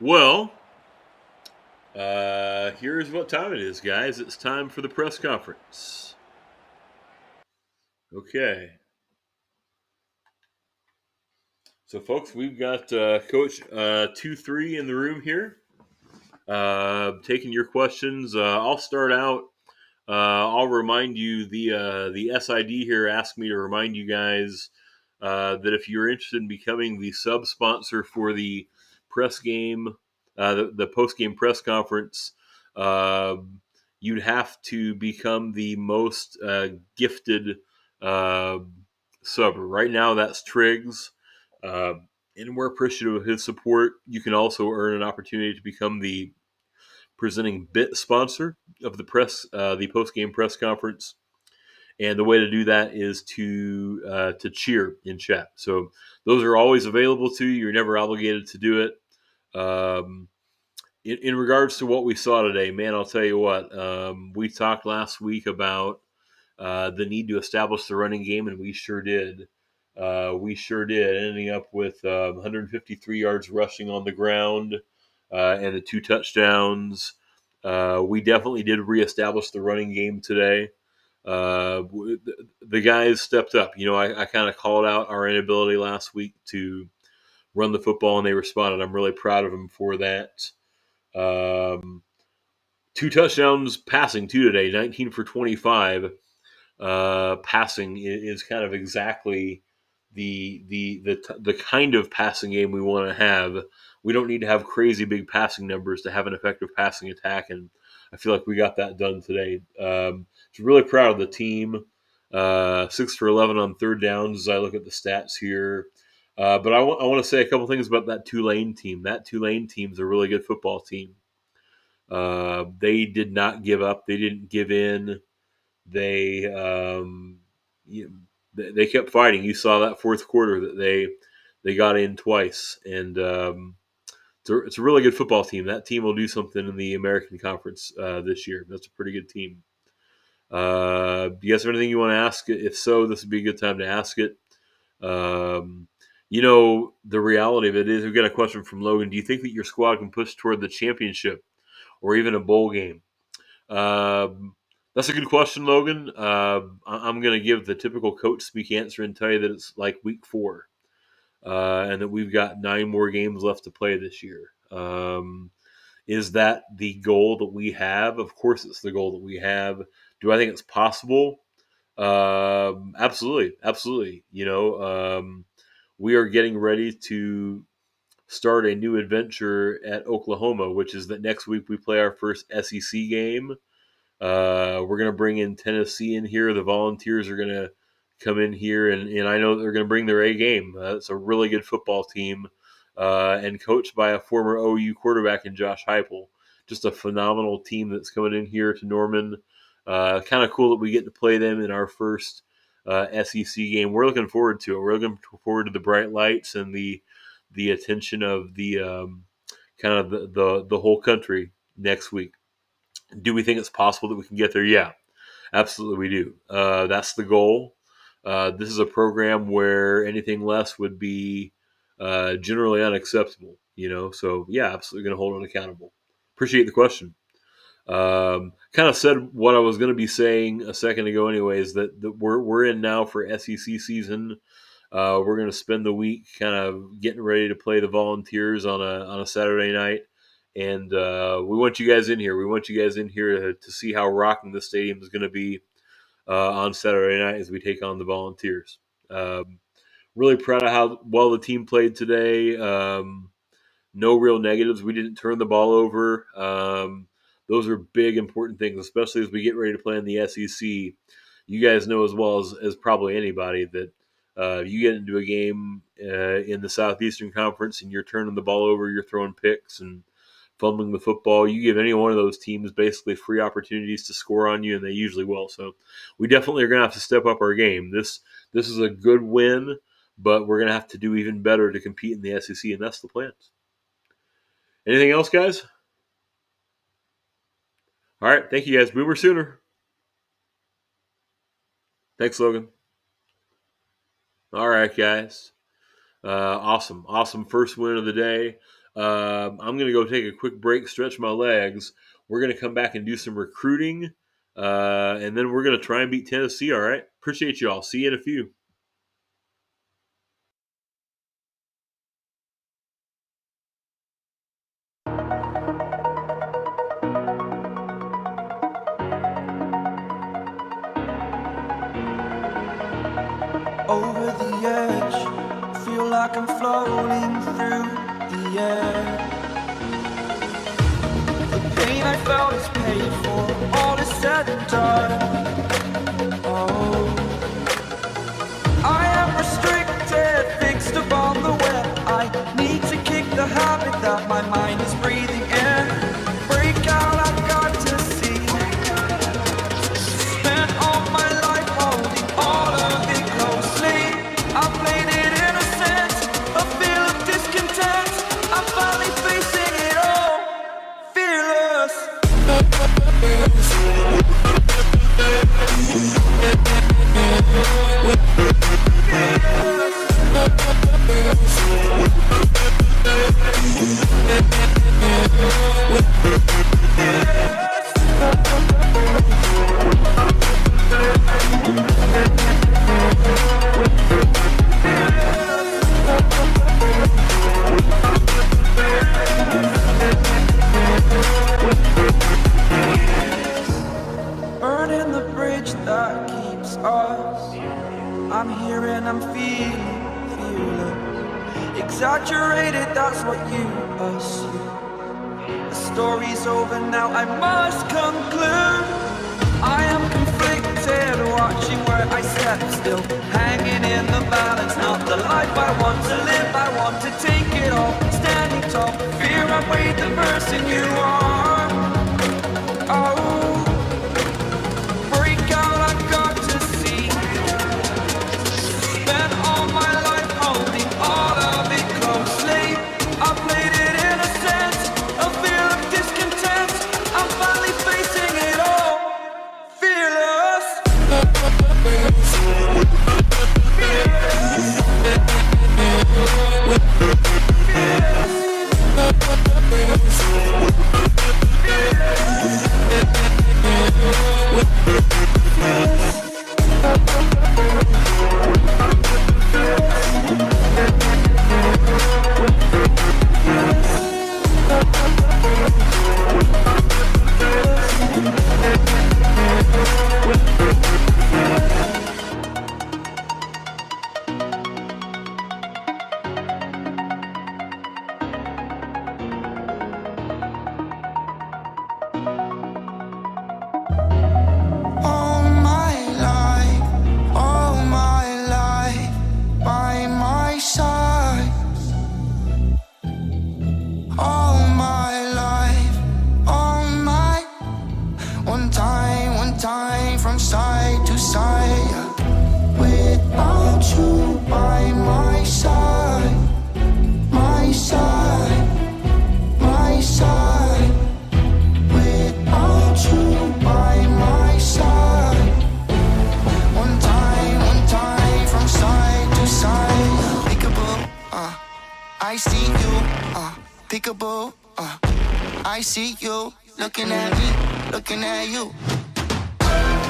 Speaker 1: Well, here's what time it is, guys. It's time for the press conference. Okay. So, folks, we've got Coach 2-3 in the room here, taking your questions. I'll start out. I'll remind you the SID here asked me to remind you guys that if you're interested in becoming the sub sponsor for the press game, the post game press conference, you'd have to become the most gifted subber. Right now, that's Triggs. And we're appreciative of his support. You can also earn an opportunity to become the presenting bit sponsor of the post game press conference. And the way to do that is to cheer in chat. So those are always available to you. You're never obligated to do it. In regards to what we saw today, man, I'll tell you what. We talked last week about the need to establish the running game, and we sure did. Ending up with 153 yards rushing on the ground and the 2 touchdowns. We definitely did reestablish the running game today. The guys stepped up. You know, I kind of called out our inability last week to run the football, and they responded. I'm really proud of them for that. 2 touchdowns passing too today, 19 for 25. Passing is kind of exactly the kind of passing game we want to have. We don't need to have crazy big passing numbers to have an effective passing attack, and I feel like we got that done today. Really proud of the team. 6 for 11 on third downs as I look at the stats here. But I want to say a couple things about that Tulane team. That Tulane team's a really good football team. They did not give up. They didn't give in. They they kept fighting. You saw that fourth quarter that they got in twice, and it's a really good football team. That team will do something in the American Conference this year. That's a pretty good team. Do you guys have anything you want to ask? If so, this would be a good time to ask it. The reality of it is, we've got a question from Logan. Do you think that your squad can push toward the championship or even a bowl game? That's a good question, Logan. I'm going to give the typical coach speak answer and tell you that it's like week 4, and that we've got 9 more games left to play this year. Is that the goal that we have? Of course, it's the goal that we have. Do I think it's possible? Absolutely. We are getting ready to start a new adventure at Oklahoma, which is that next week we play our first SEC game. We're going to bring in Tennessee in here. The Volunteers are going to come in here, and I know they're going to bring their A game. It's a really good football team, and coached by a former OU quarterback in Josh Heupel. Just a phenomenal team that's coming in here to Norman. Kind of cool that we get to play them in our first SEC game. We're looking forward to it. We're looking forward to the bright lights and the attention of the kind of the whole country next week. Do we think it's possible that we can get there? Yeah, absolutely we do. That's the goal. This is a program where anything less would be generally unacceptable, So, yeah, absolutely going to hold it accountable. Appreciate the question. Kind of said what I was going to be saying a second ago anyways, that we're in now for SEC season. We're going to spend the week kind of getting ready to play the Volunteers on a Saturday night. And we want you guys in here. We want you guys in here to see how rocking the stadium is going to be on Saturday night as we take on the Volunteers. Really proud of how well the team played today. No real negatives. We didn't turn the ball over. Those are big, important things, especially as we get ready to play in the SEC. You guys know as well as probably anybody that you get into a game in the Southeastern Conference and you're turning the ball over, you're throwing picks and fumbling the football. You give any one of those teams basically free opportunities to score on you, and they usually will. So we definitely are going to have to step up our game. This is a good win, but we're going to have to do even better to compete in the SEC, and that's the plan. Anything else, guys? All right. Thank you, guys. Boomer Sooner. Thanks, Logan. All right, guys. Awesome first win of the day. I'm going to go take a quick break, stretch my legs. We're going to come back and do some recruiting, and then we're going to try and beat Tennessee, all right? Appreciate you all. See you in a few.
Speaker 2: Over the edge, feel like I'm floating through the air. The pain I felt is paid for, all is said and done. Oh, I am restricted, fixed upon the web. I need to kick the habit that my mind is breathing in. Break out, I've got to see. Spent all my life holding all of it closely. I played it innocent, a feel of discontent. I'm finally facing it all, fearless. Burning the bridge that keeps us. I'm here and I'm feeling fearless. Exaggerated, that's what you assume. The story's over now, I must conclude. I am conflicted, watching where I step still, hanging in the balance. Not the life I want to live, I want to take it all. Standing tall, fear I weighed the person you are. one time from side to side. Without you by my side, my side, my side. Without you by my side. One time from side to side. Peekaboo, I see you, peekaboo, I see you. Looking at me, looking at you.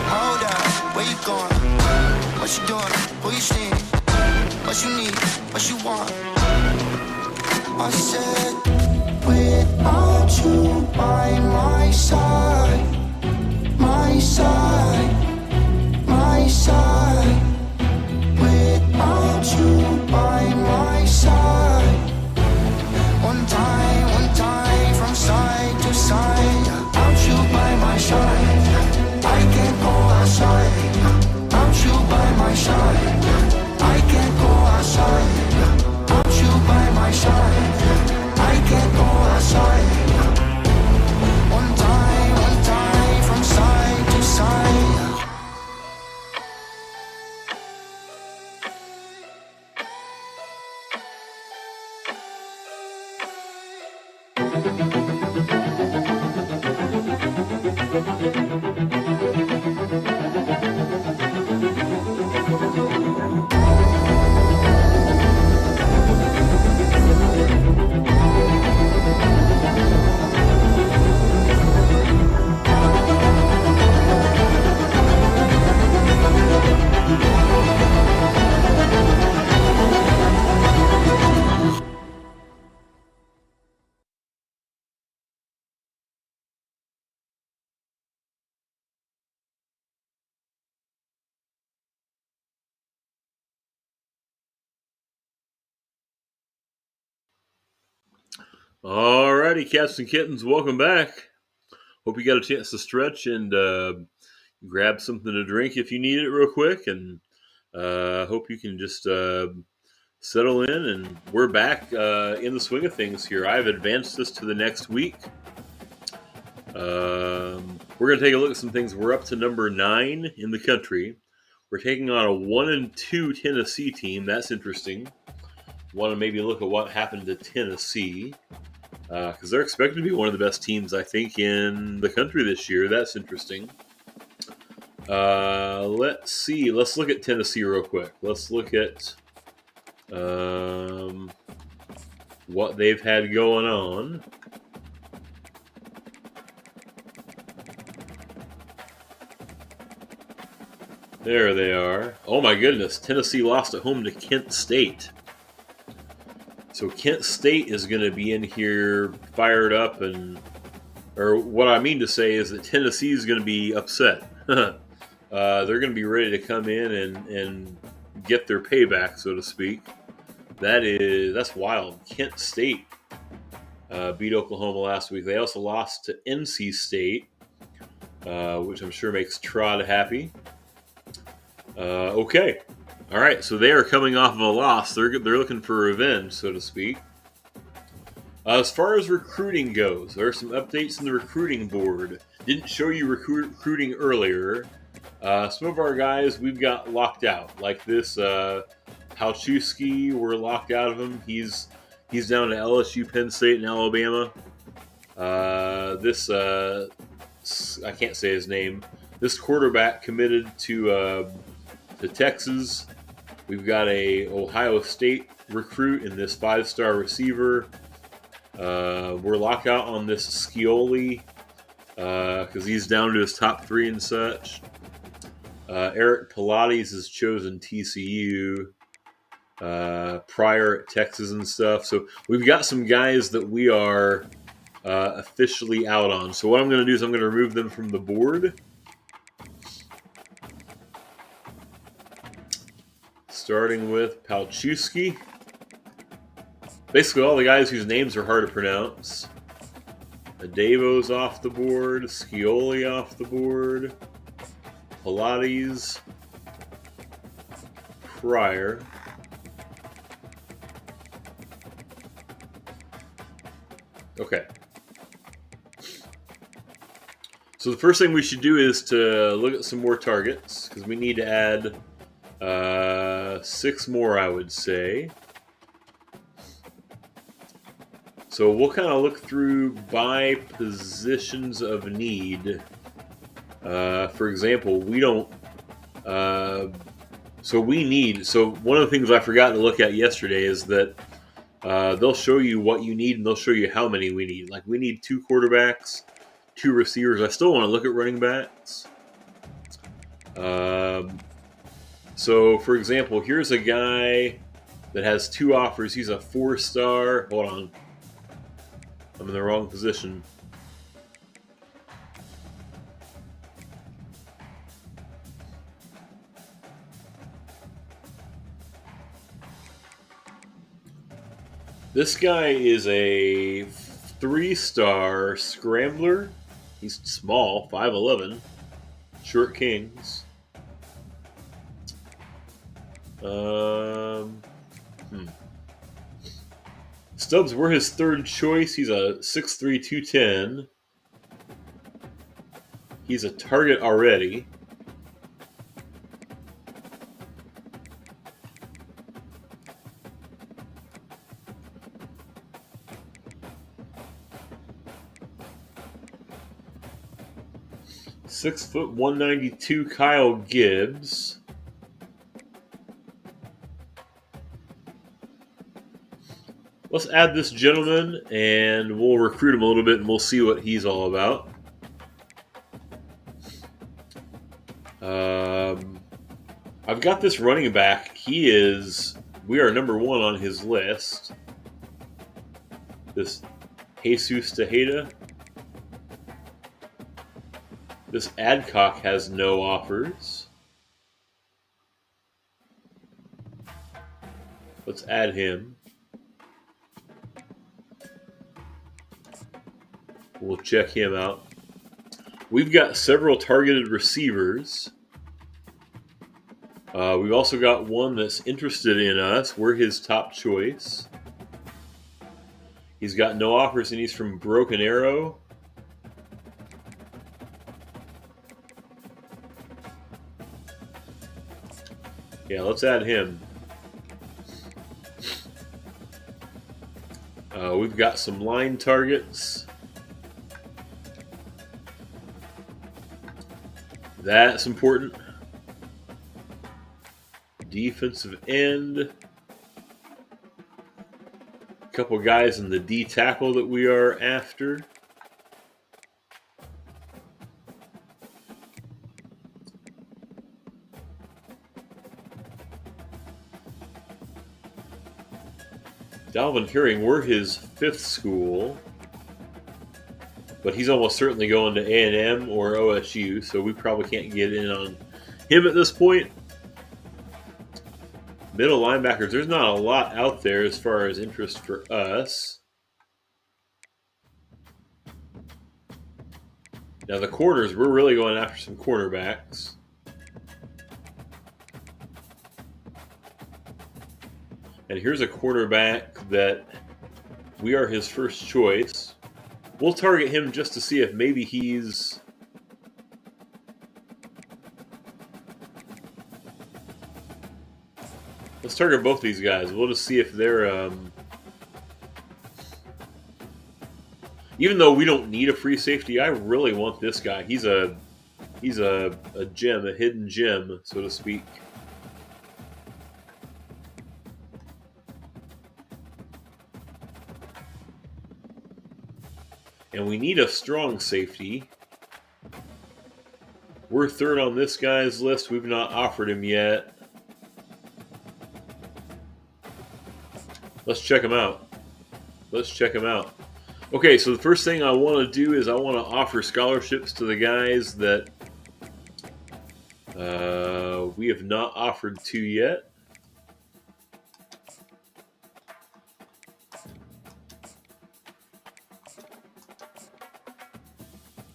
Speaker 2: Hold up, where you going? What you doing? Who you seeing? What you need? What you want? I said, without you by my side, my side, my side. Without you by my side. One time from side to side. Without you by my side, I can't go outside. Without you by my side, I can't go outside. Without you by my side, I can't go outside. One time from side to side.
Speaker 1: Alrighty, cats and kittens, welcome back. Hope you got a chance to stretch and grab something to drink if you need it real quick, and hope you can just settle in. And we're back in the swing of things here. I've advanced this to the next week. We're going to take a look at some things. We're up to number 9 in the country. We're taking on a 1-2 Tennessee team. That's interesting. Want to maybe look at what happened to Tennessee, because they're expected to be one of the best teams, I think, in the country this year. That's interesting. Let's see. Let's look at Tennessee real quick. Let's look at what they've had going on. There they are. Oh my goodness. Tennessee lost at home to Kent State. So Kent State is going to be in here fired up, or what I mean to say is that Tennessee is going to be upset. They're going to be ready to come in and get their payback, so to speak. That's wild. Kent State beat Oklahoma last week. They also lost to NC State, which I'm sure makes Trod happy. Okay. All right, so they are coming off of a loss. They're looking for revenge, so to speak. As far as recruiting goes, there are some updates in the recruiting board. Didn't show you recruiting earlier. Some of our guys we've got locked out, like this Palchewski. We're locked out of him. He's down to LSU, Penn State, and Alabama. This I can't say his name. This quarterback committed to Texas. We've got a Ohio State recruit in this 5-star receiver. We're locked out on this Scioli because he's down to his top 3 and such. Eric Pilates has chosen TCU. Pryor at Texas and stuff. So we've got some guys that we are officially out on. So what I'm going to do is I'm going to remove them from the board. Starting with Palchewski. Basically all the guys whose names are hard to pronounce. Adavo's off the board. Scioli off the board. Pilates. Pryor. Okay. So the first thing we should do is to look at some more targets, because we need to add 6 more, I would say. So we'll kind of look through by positions of need. For example, we don't... so one of the things I forgot to look at yesterday is that they'll show you what you need and they'll show you how many we need. Like we need 2 quarterbacks, 2 receivers. I still want to look at running backs. So, for example, here's a guy that has 2 offers. He's a 4-star. Hold on. I'm in the wrong position. This guy is a 3-star scrambler. He's small, 5'11", short kings. Stubbs, we're his 3rd choice. He's a 6'3", 210. He's a target already. Six foot 192, Kyle Gibbs. Let's add this gentleman, and we'll recruit him a little bit, and we'll see what he's all about. I've got this running back. We are number 1 on his list. This Jesus Tejeda. This Adcock has no offers. Let's add him. We'll check him out. We've got several targeted receivers. We've also got one that's interested in us. We're his top choice. He's got no offers, and he's from Broken Arrow. Yeah, let's add him. We've got some line targets. That's important. Defensive end. A couple guys in the D tackle that we are after. Dalvin Herring, we're his 5th school, but he's almost certainly going to A&M or OSU, so we probably can't get in on him at this point. Middle linebackers, there's not a lot out there as far as interest for us. Now the corners, we're really going after some cornerbacks. And here's a quarterback that we are his first choice. We'll target him just to see if maybe he's... Let's target both these guys. We'll just see if they're... Even though we don't need a free safety, I really want this guy. He's a gem, a hidden gem, so to speak. And we need a strong safety. We're 3rd on this guy's list. We've not offered him yet. Let's check him out. Okay, so the first thing I want to do is I want to offer scholarships to the guys that we have not offered to yet.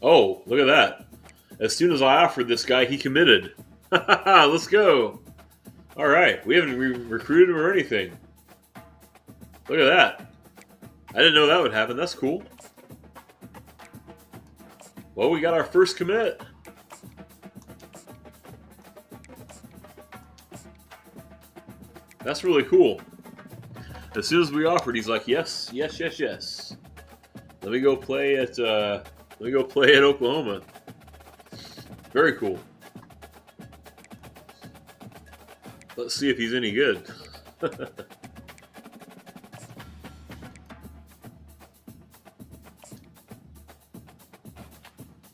Speaker 1: Oh, look at that. As soon as I offered this guy, he committed. Let's go. All right. We haven't recruited him or anything. Look at that. I didn't know that would happen. That's cool. Well, we got our first commit. That's really cool. As soon as we offered, he's like, yes, yes, yes, yes. Let me go play at Oklahoma. Very cool. Let's see if he's any good.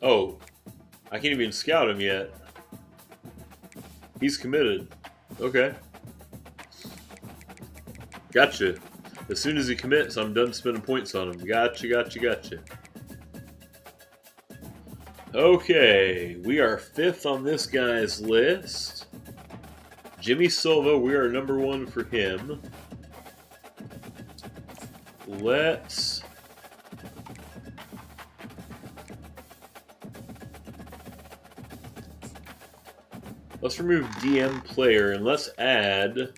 Speaker 1: Oh, I can't even scout him yet. He's committed. Okay. Gotcha. As soon as he commits, I'm done spending points on him. Gotcha. Okay, we are 5th on this guy's list. Jimmy Silva, we are number 1 for him. Let's remove DM player and let's add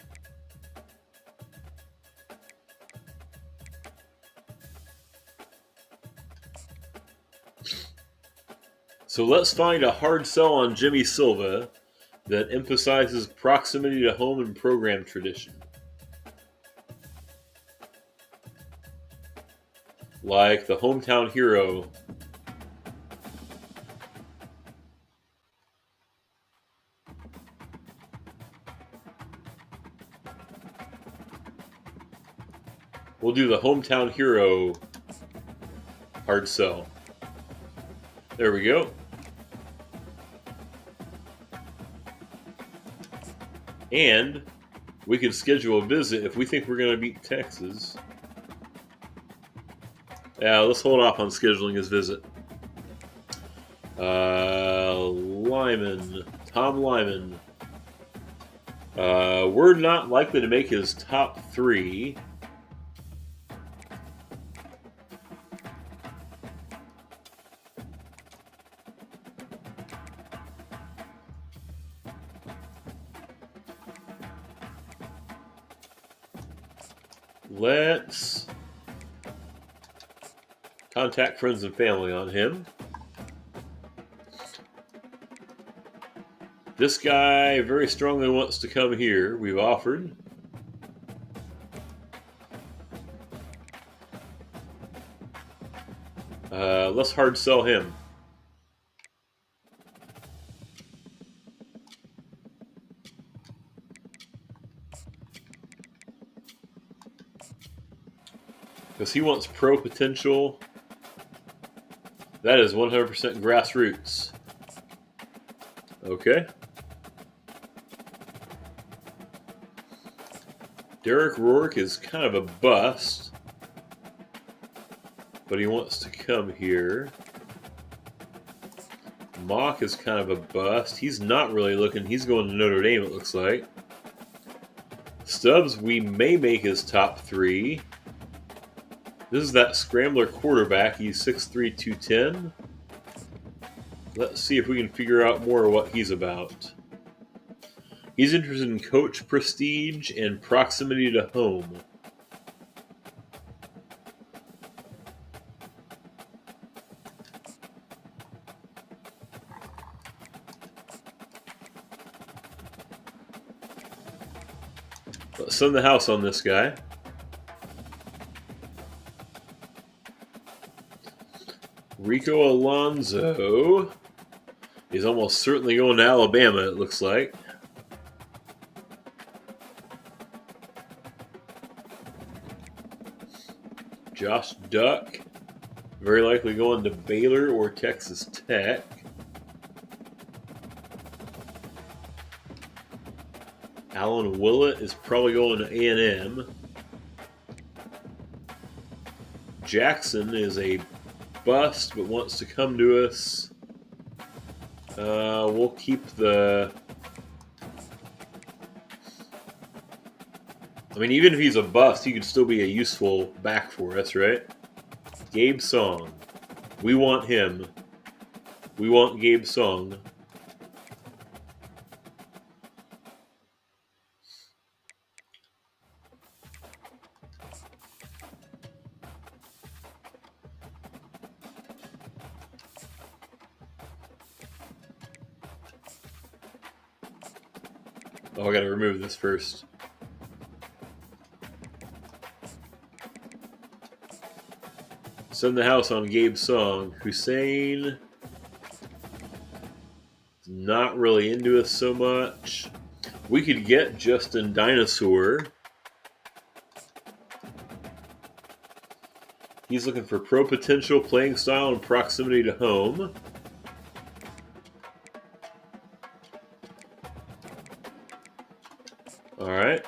Speaker 1: So let's find a hard sell on Jimmy Silva that emphasizes proximity to home and program tradition. Like the hometown hero. We'll do the hometown hero hard sell. There we go. And we can schedule a visit if we think we're going to beat Texas. Yeah, let's hold off on scheduling his visit. Lyman. Tom Lyman. We're not likely to make his top 3. Let's contact friends and family on him. This guy very strongly wants to come here. We've offered. Let's hard sell him. Because he wants pro potential. That is 100% grassroots. Okay. Derek Rourke is kind of a bust, but he wants to come here. Mock is kind of a bust. He's not really looking. He's going to Notre Dame, it looks like. Stubbs, we may make his top 3. This is that scrambler quarterback. He's 6'3", 210. Let's see if we can figure out more of what he's about. He's interested in coach prestige and proximity to home. Let's send the house on this guy. Rico Alonso is almost certainly going to Alabama, it looks like. Josh Duck, very likely going to Baylor or Texas Tech. Alan Willett is probably going to A&M. Jackson is a bust, but wants to come to us. We'll keep the... I mean, even if he's a bust, he could still be a useful back for us, right? Gabe Song. We want him. We want Gabe Song. Oh, I gotta remove this first. Send the house on Gabe's song. Hussein. Not really into us so much. We could get Justin Dinosaur. He's looking for pro potential, playing style, and proximity to home. All right.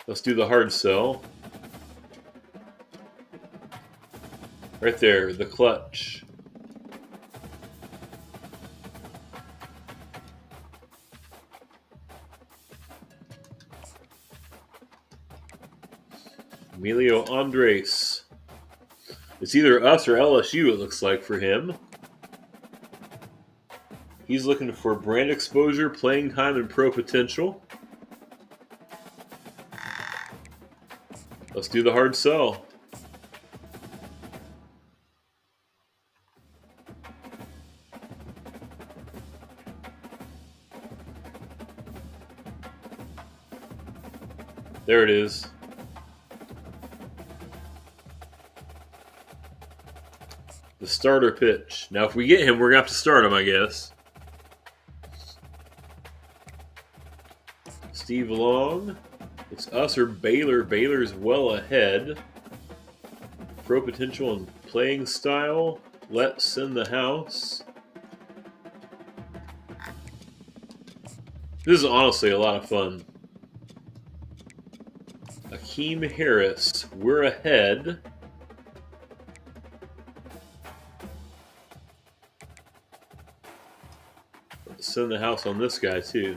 Speaker 1: Let's do the hard sell. Right there, the clutch. Emilio Andres. It's either us or LSU, it looks like, for him. He's looking for brand exposure, playing time, and pro potential. Let's do the hard sell. There it is. The starter pitch. Now, if we get him, we're going to have to start him, I guess. Steve Long. It's us or Baylor. Baylor's well ahead. Pro potential and playing style. Let's send the house. This is honestly a lot of fun. Akeem Harris. We're ahead. Let's send the house on this guy, too.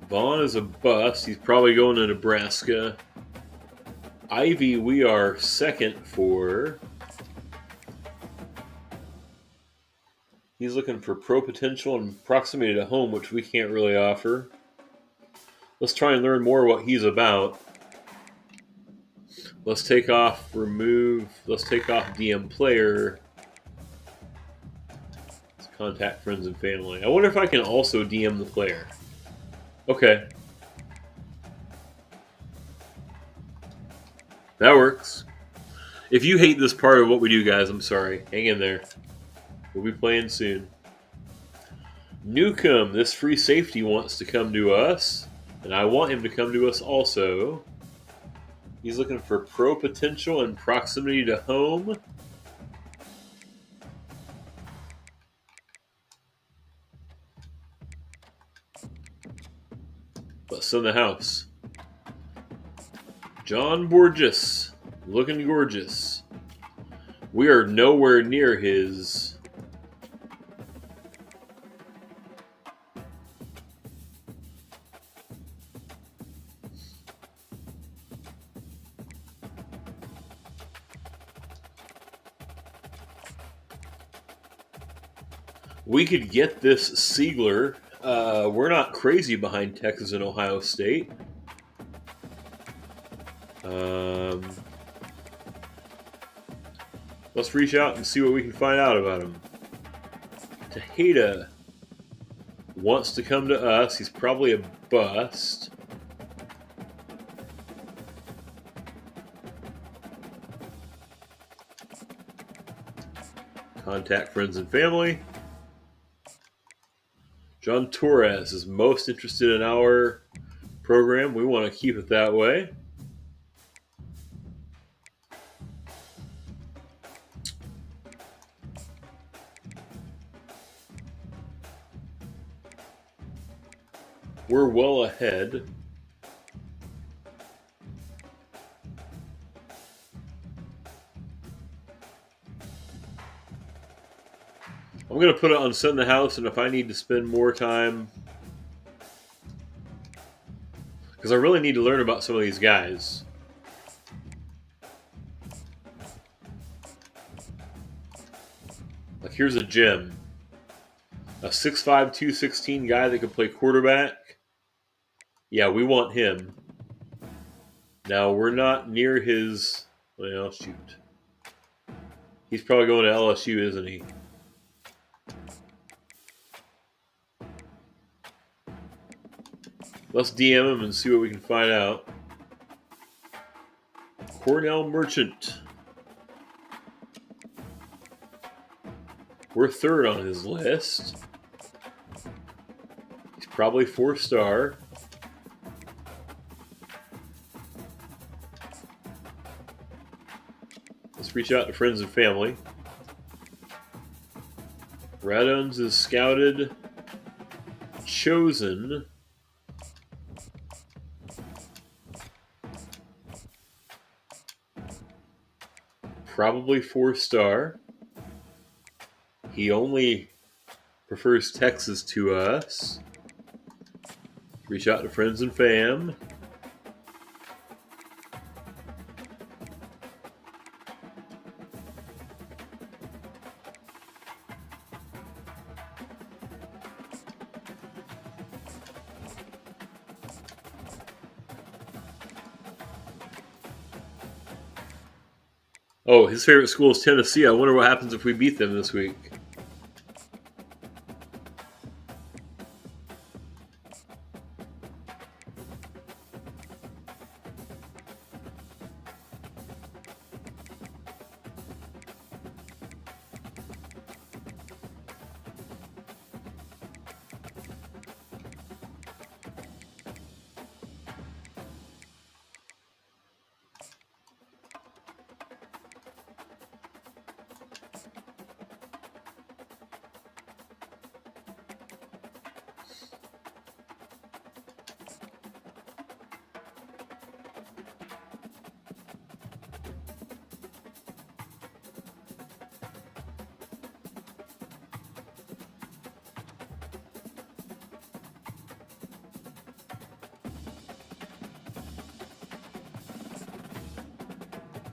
Speaker 1: Vaughn is a bust. He's probably going to Nebraska. Ivy, we are second for. He's looking for pro potential and proximity to home, which we can't really offer. Let's try and learn more what he's about. Let's take off DM player. Let's contact friends and family. I wonder if I can also DM the player. Okay. That works. If you hate this part of what we do, guys, I'm sorry. Hang in there. We'll be playing soon. Newcomb, this free safety wants to come to us, and I want him to come to us also. He's looking for pro potential and proximity to home. Let's send the house. John Borges, looking gorgeous. We are nowhere near his. We could get this Siegler. We're not crazy behind Texas and Ohio State. Let's reach out and see what we can find out about him. Tejeda wants to come to us. He's probably a bust. Contact friends and family. John Torres is most interested in our program. We want to keep it that way. We're well ahead. I'm going to put it on Send the House, and if I need to spend more time, because I really need to learn about some of these guys. Like, here's a gem. A 6'5", 216 guy that can play quarterback. Yeah, we want him. Now, we're not near his... Well, shoot. He's probably going to LSU, isn't he? Let's DM him and see what we can find out. Cornell Merchant. We're third on his list. He's probably 4-star. Let's reach out to friends and family. Raduns is scouted. Chosen. Probably 4-star. He only prefers Texas to us. Reach out to friends and fam. Oh, his favorite school is Tennessee. I wonder what happens if we beat them this week.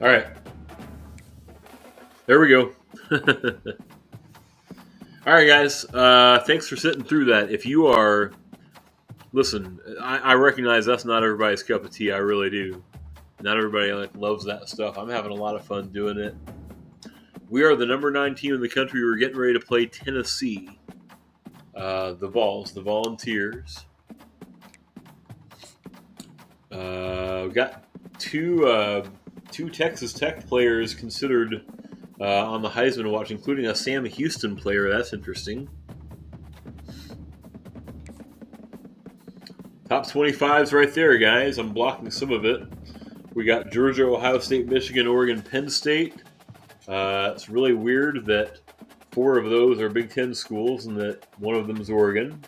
Speaker 1: All right. There we go. All right, guys. Thanks for sitting through that. If you are... Listen, I recognize that's not everybody's cup of tea. I really do. Not everybody loves that stuff. I'm having a lot of fun doing it. We are the number 9 team in the country. We're getting ready to play Tennessee. The Vols, the Volunteers. We've got two Texas Tech players considered on the Heisman watch, including a Sam Houston player. That's interesting. Top 25's right there, guys. I'm blocking some of it. We got Georgia, Ohio State, Michigan, Oregon, Penn State. It's really weird that 4 of those are Big Ten schools and that one of them is Oregon.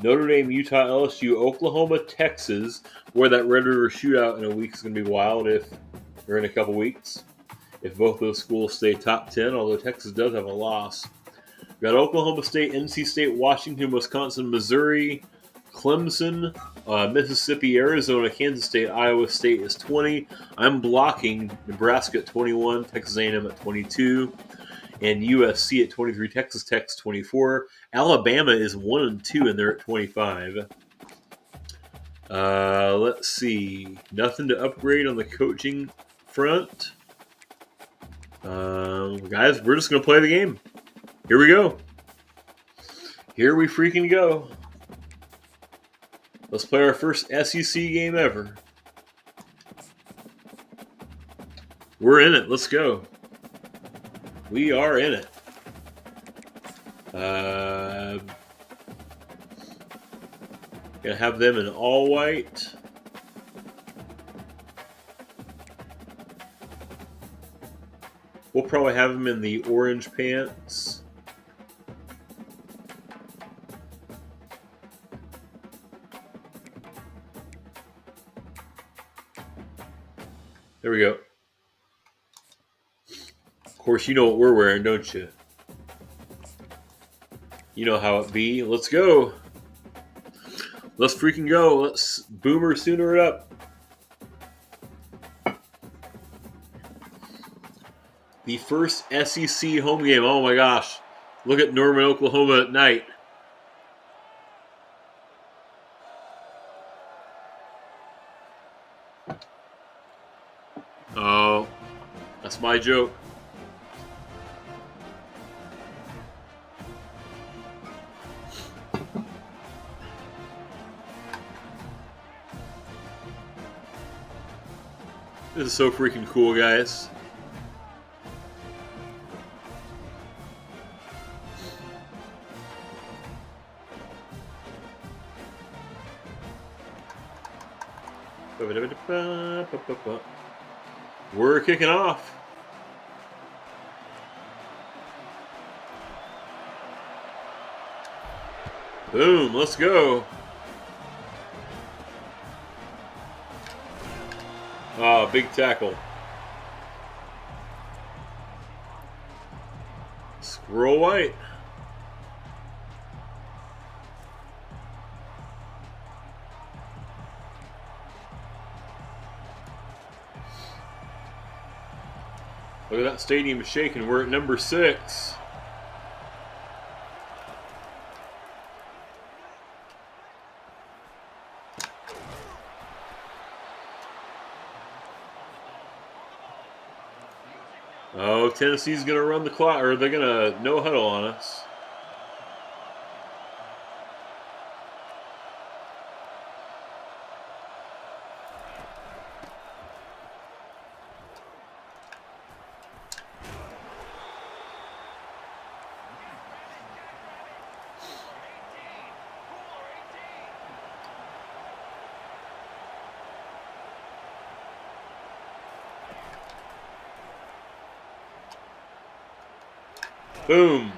Speaker 1: Notre Dame, Utah, LSU, Oklahoma, Texas, where that Red River shootout in a week is going to be wild or in a couple weeks. If both those schools stay top 10, although Texas does have a loss. We've got Oklahoma State, NC State, Washington, Wisconsin, Missouri, Clemson, Mississippi, Arizona, Kansas State, Iowa State is 20. I'm blocking Nebraska at 21, Texas A&M at 22, and USC at 23. Texas Tech's 24. Alabama is 1-2, and they're at 25. Let's see. Nothing to upgrade on the coaching front. Guys, we're just going to play the game. Here we go. Here we freaking go. Let's play our first SEC game ever. We're in it. Let's go. We are in it. Gonna have them in all white. We'll probably have them in the orange pants. There we go. Of course, you know what we're wearing, don't you? You know how it be. Let's go. Let's freaking go. Let's Boomer Sooner it up. The first SEC home game. Oh my gosh. Look at Norman, Oklahoma at night. my joke. This is so freaking cool, guys. We're kicking off. Boom, let's go. Ah, big tackle. Squirrel White. Look at that stadium shaking. We're at number 6. Oh, Tennessee's going to run the clock, or they're going to no huddle on us. Boom.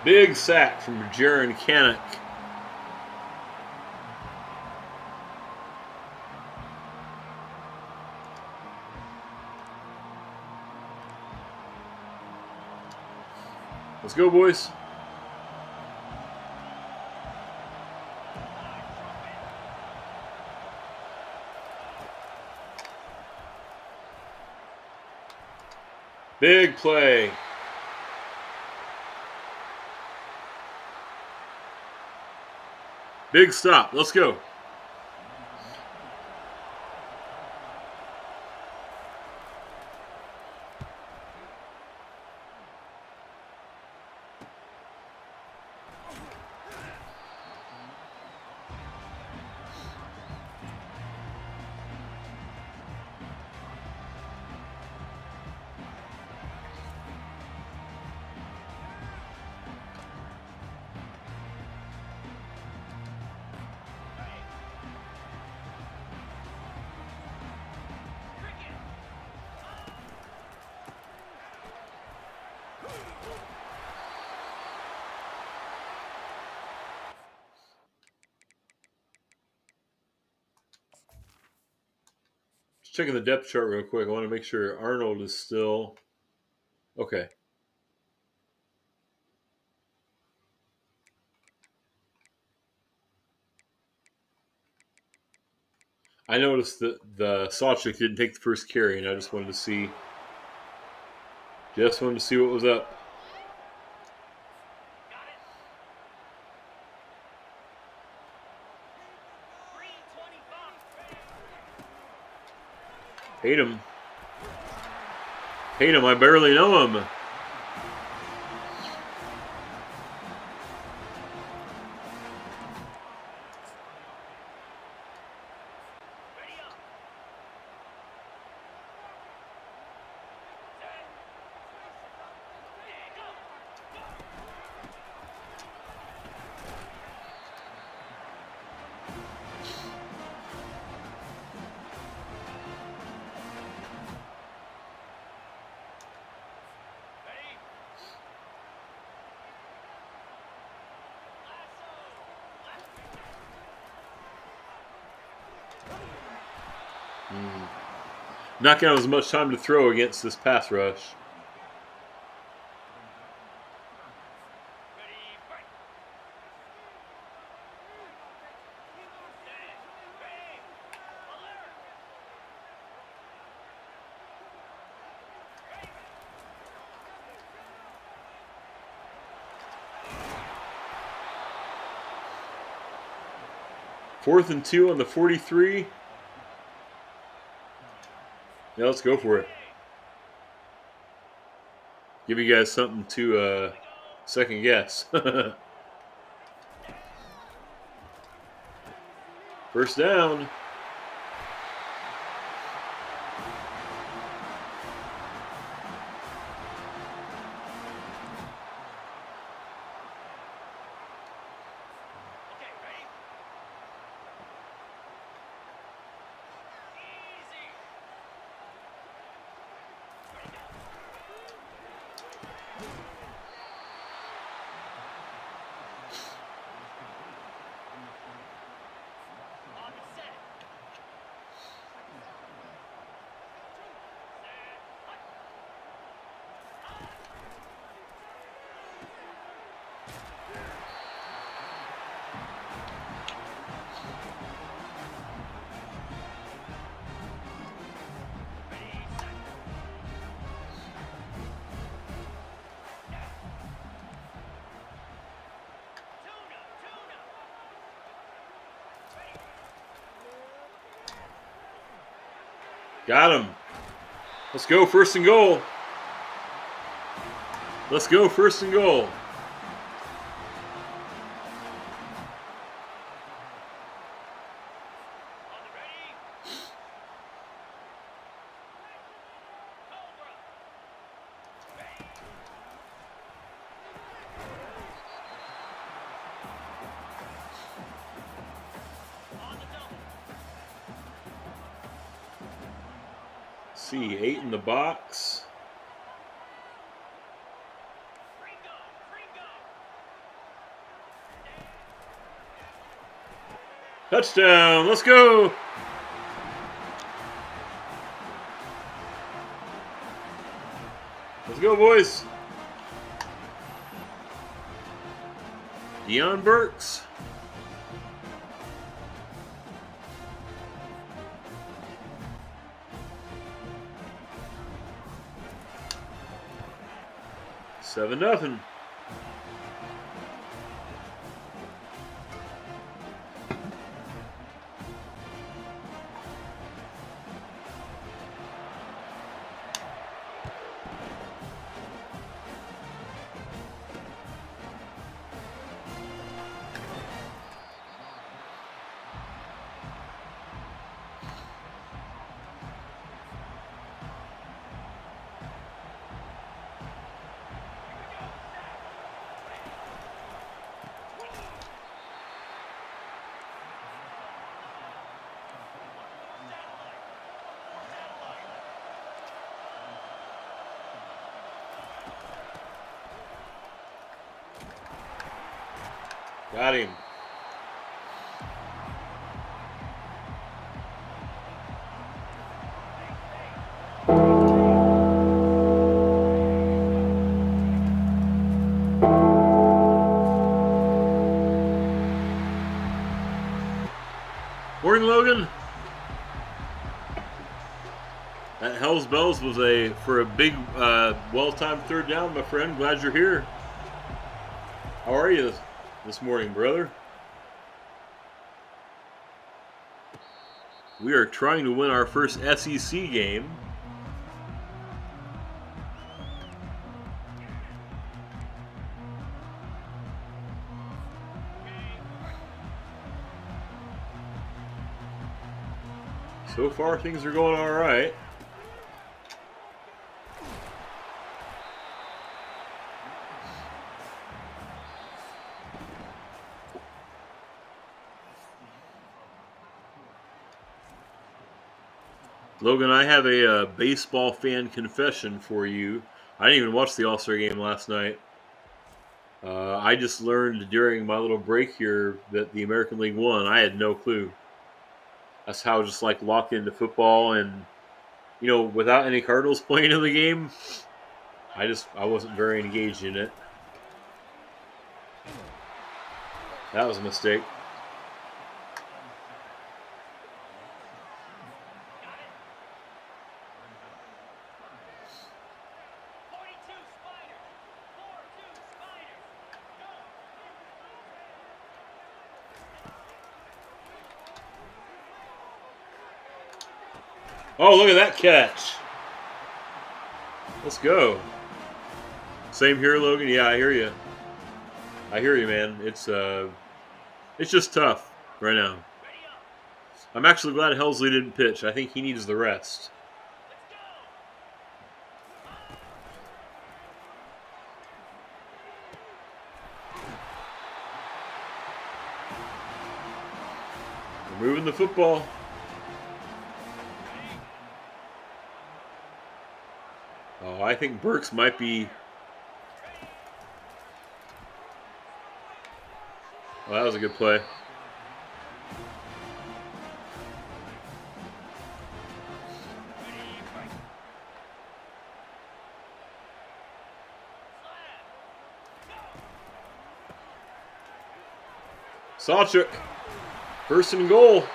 Speaker 1: Big sack from Jaron Kanak. Let's go, boys. Big play. Big stop. Let's go. Just checking the depth chart real quick. I want to make sure Arnold is still okay. I noticed that the Sawchuk didn't take the first carry, and I just wanted to see what was up. Hate him. Hate him. I barely know him. Not going to have as much time to throw against this pass rush. Fourth and 2 on the 43. Yeah, let's go for it. Give you guys something to second guess. First down. Got him. Let's go, first and goal. Let's go, first and goal. See, 8 in the box. Touchdown, let's go. Let's go, boys. Deion Burks. Seven nothing. Got him. Morning, Logan. That Hell's Bells was for a big, well-timed third down, my friend. Glad you're here. How are you this morning, brother? We are trying to win our first SEC game. So far, things are going all right. Logan, I have a baseball fan confession for you. I didn't even watch the All-Star game last night. I just learned during my little break here that the American League won. I had no clue. That's how just like locked into football, and without any Cardinals playing in the game, I wasn't very engaged in it. That was a mistake. Oh, look at that catch. Let's go. Same here, Logan. Yeah, I hear you. I hear you, man. It's just tough right now. I'm actually glad Helsley didn't pitch. I think he needs the rest. We're moving the football. Oh, I think Burks might be. Oh, that was a good play. Sawchuk, first and goal.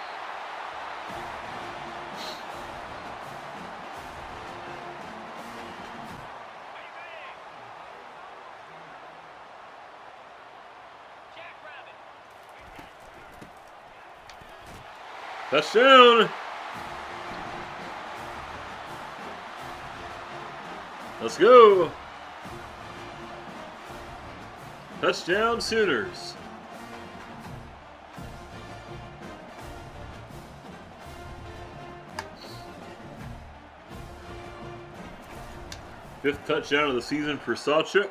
Speaker 1: Touchdown. Let's go. Touchdown, Sooners. Fifth touchdown of the season for Sawchuk.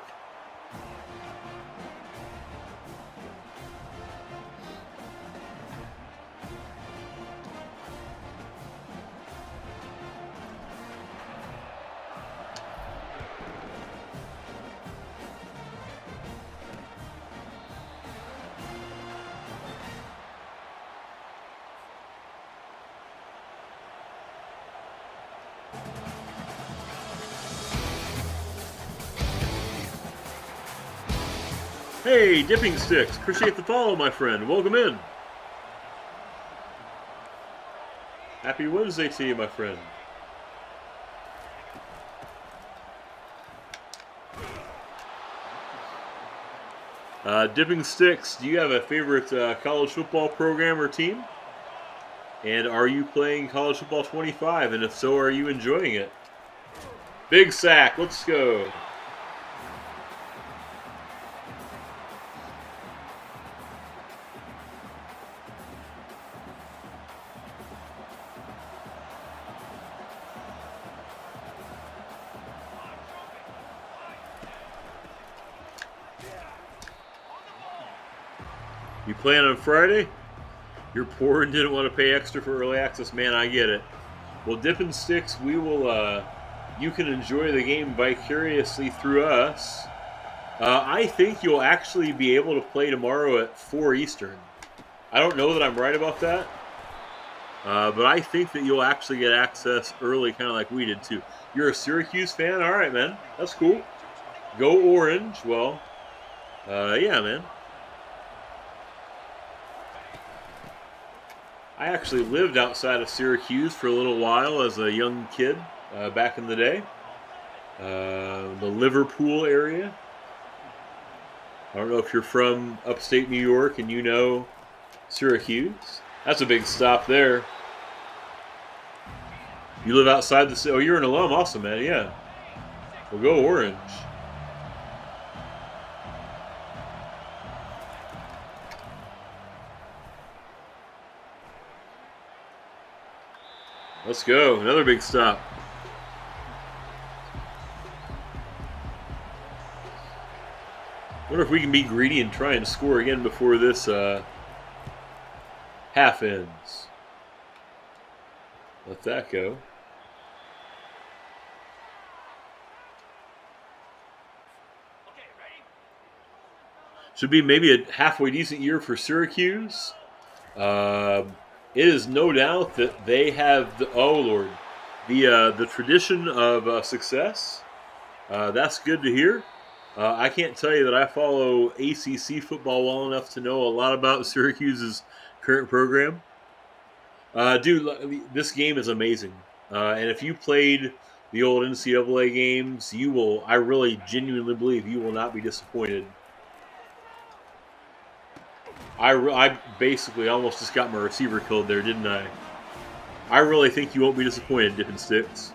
Speaker 1: Hey, Dipping Sticks. Appreciate the follow, my friend. Welcome in. Happy Wednesday to you, my friend. Dipping Sticks, do you have a favorite college football program or team? And are you playing College Football 25? And if so, are you enjoying it? Big sack. Let's go. You playing on Friday? You're poor and didn't want to pay extra for early access. Man, I get it. Well, Dippin' Sticks, we will. You can enjoy the game vicariously through us. I think you'll actually be able to play tomorrow at 4 Eastern. I don't know that I'm right about that, but I think that you'll actually get access early, kind of like we did too. You're a Syracuse fan? All right, man. That's cool. Go Orange. Well, yeah, man. I actually lived outside of Syracuse for a little while as a young kid back in the day. The Liverpool area. I don't know if you're from upstate New York and you know Syracuse. That's a big stop there. You live outside the city. Oh, you're an alum. Awesome, man. Yeah. Well, go Orange. Let's go. Another big stop. Wonder if we can be greedy and try and score again before this half ends. Let that go. Should be maybe a halfway decent year for Syracuse. It is no doubt that they have the tradition of success. That's good to hear. I can't tell you that I follow ACC football well enough to know a lot about Syracuse's current program. Dude, this game is amazing. And if you played the old NCAA games, I really genuinely believe you will not be disappointed. I basically almost just got my receiver killed there, didn't I? I really think you won't be disappointed, Dippin' Sticks.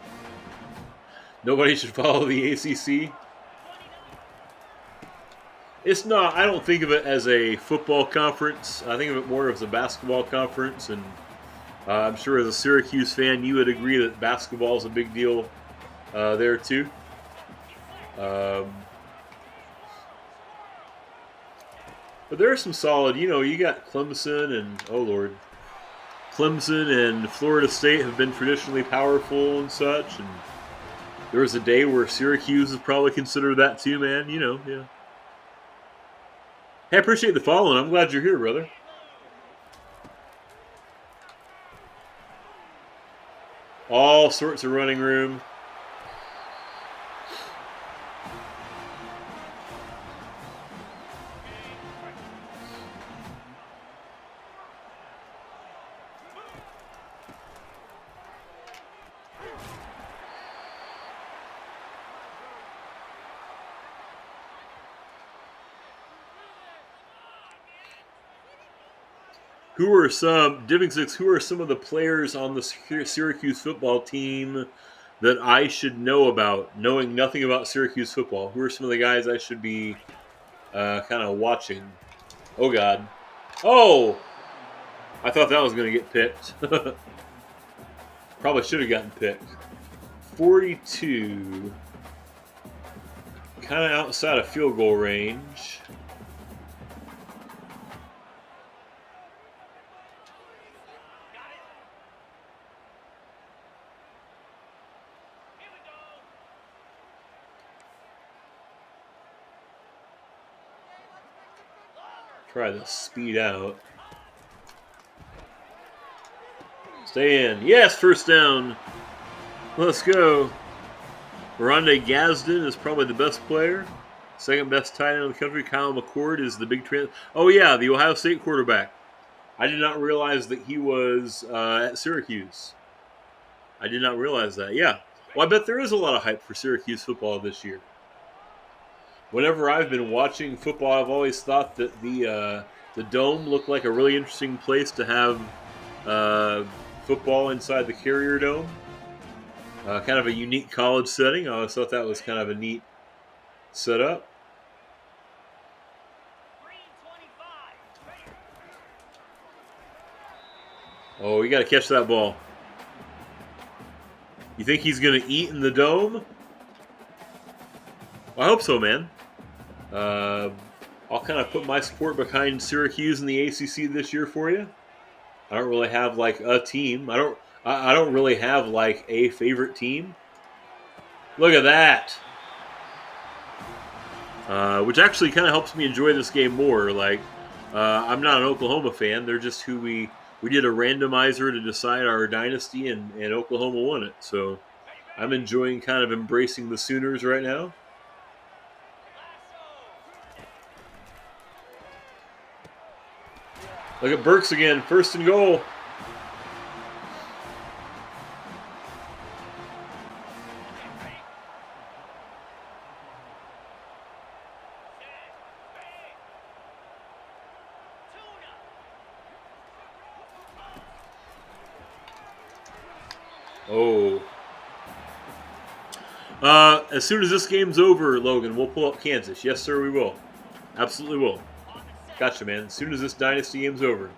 Speaker 1: Nobody should follow the ACC. It's not. I don't think of it as a football conference. I think of it more as a basketball conference, and I'm sure as a Syracuse fan, you would agree that basketball is a big deal there too. But there are some solid. You got Clemson and Clemson and Florida State have been traditionally powerful and such, and there was a day where Syracuse is probably considered that too, man. Yeah. Hey, I appreciate the following. I'm glad you're here, brother. All sorts of running room. Who are some of the players on the Syracuse football team that I should know about, knowing nothing about Syracuse football? Who are some of the guys I should be kind of watching? Oh, God. Oh! I thought that was going to get picked. Probably should have gotten picked. 42. Kind of outside of field goal range. Try to speed out. Stay in. Yes, first down. Let's go. Rondé Gadsden is probably the best player. Second best tight end in the country. Kyle McCord is the big trans. Oh, yeah, the Ohio State quarterback. I did not realize that he was at Syracuse. I did not realize that. Yeah. Well, I bet there is a lot of hype for Syracuse football this year. Whenever I've been watching football, I've always thought that the Dome looked like a really interesting place to have football inside the Carrier Dome. Kind of a unique college setting. I always thought that was kind of a neat setup. Oh, you got to catch that ball. You think he's going to eat in the Dome? Well, I hope so, man. I'll kind of put my support behind Syracuse in the ACC this year for you. I don't really have like a team. I don't really have like a favorite team. Look at that. Which actually kind of helps me enjoy this game more. Like, I'm not an Oklahoma fan. They're just who we did a randomizer to decide our dynasty, and Oklahoma won it. So I'm enjoying kind of embracing the Sooners right now. Look at Burks again, first and goal. Oh. As soon as this game's over, Logan, we'll pull up Kansas. Yes, sir, we will. Absolutely will. Gotcha, man. As soon as this Dynasty game's over.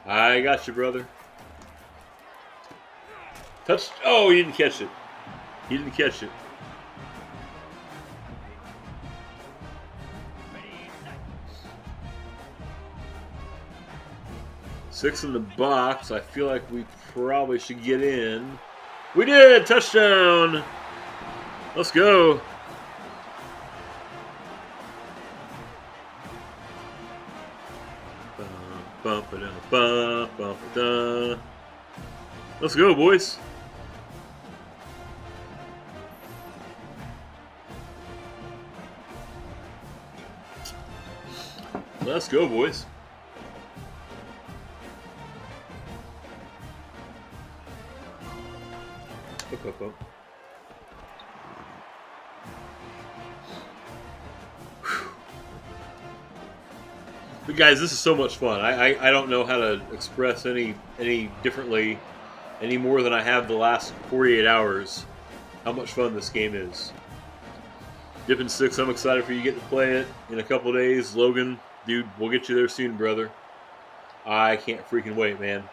Speaker 1: I got you, brother. Touch. Oh, he didn't catch it. He didn't catch it. Six in the box. I feel like we probably should get in. We did! Touchdown! Let's go. Let's go, boys. Let's go, boys. Up. But guys, this is so much fun. I don't know how to express any differently any more than I have the last 48 hours. How much fun this game is. Dippin' Six, I'm excited for you to get to play it in a couple days. Logan, dude, we'll get you there soon, brother. I can't freaking wait, man.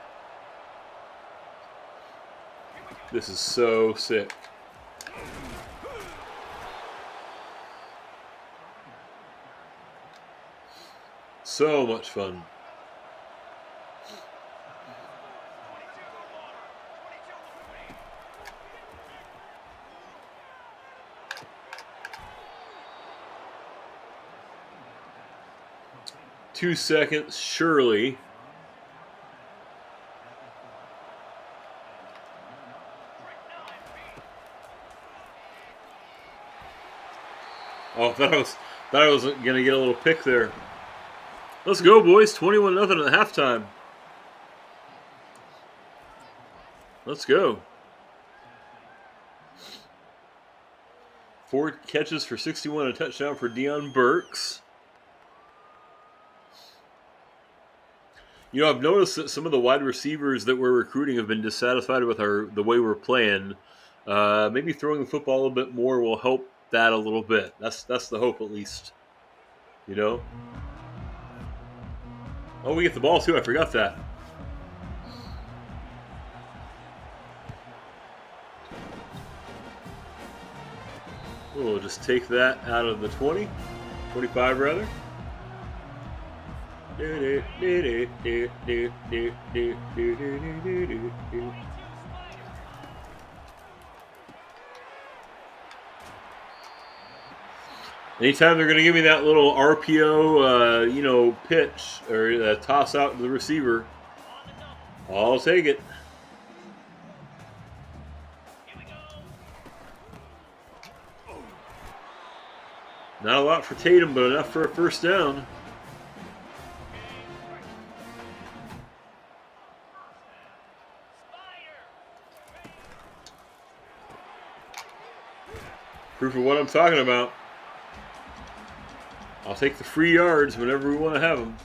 Speaker 1: This is so sick. So much fun. Two seconds, surely. Oh, I thought I was gonna get a little pick there. Let's go, boys! 21-0 at halftime. Let's go. 4 catches for 61, a touchdown for Deion Burks. You know, I've noticed that some of the wide receivers that we're recruiting have been dissatisfied with the way we're playing. Maybe throwing the football a little bit more will help that a little bit. That's the hope, at least. You know? Oh, we get the ball, too. I forgot that. We'll just take that out of the 20. 25, rather. Anytime they're going to give me that little RPO, pitch or toss out to the receiver, I'll take it. Not a lot for Tatum, but enough for a first down. Proof of what I'm talking about. I'll take the free yards whenever we want to have them.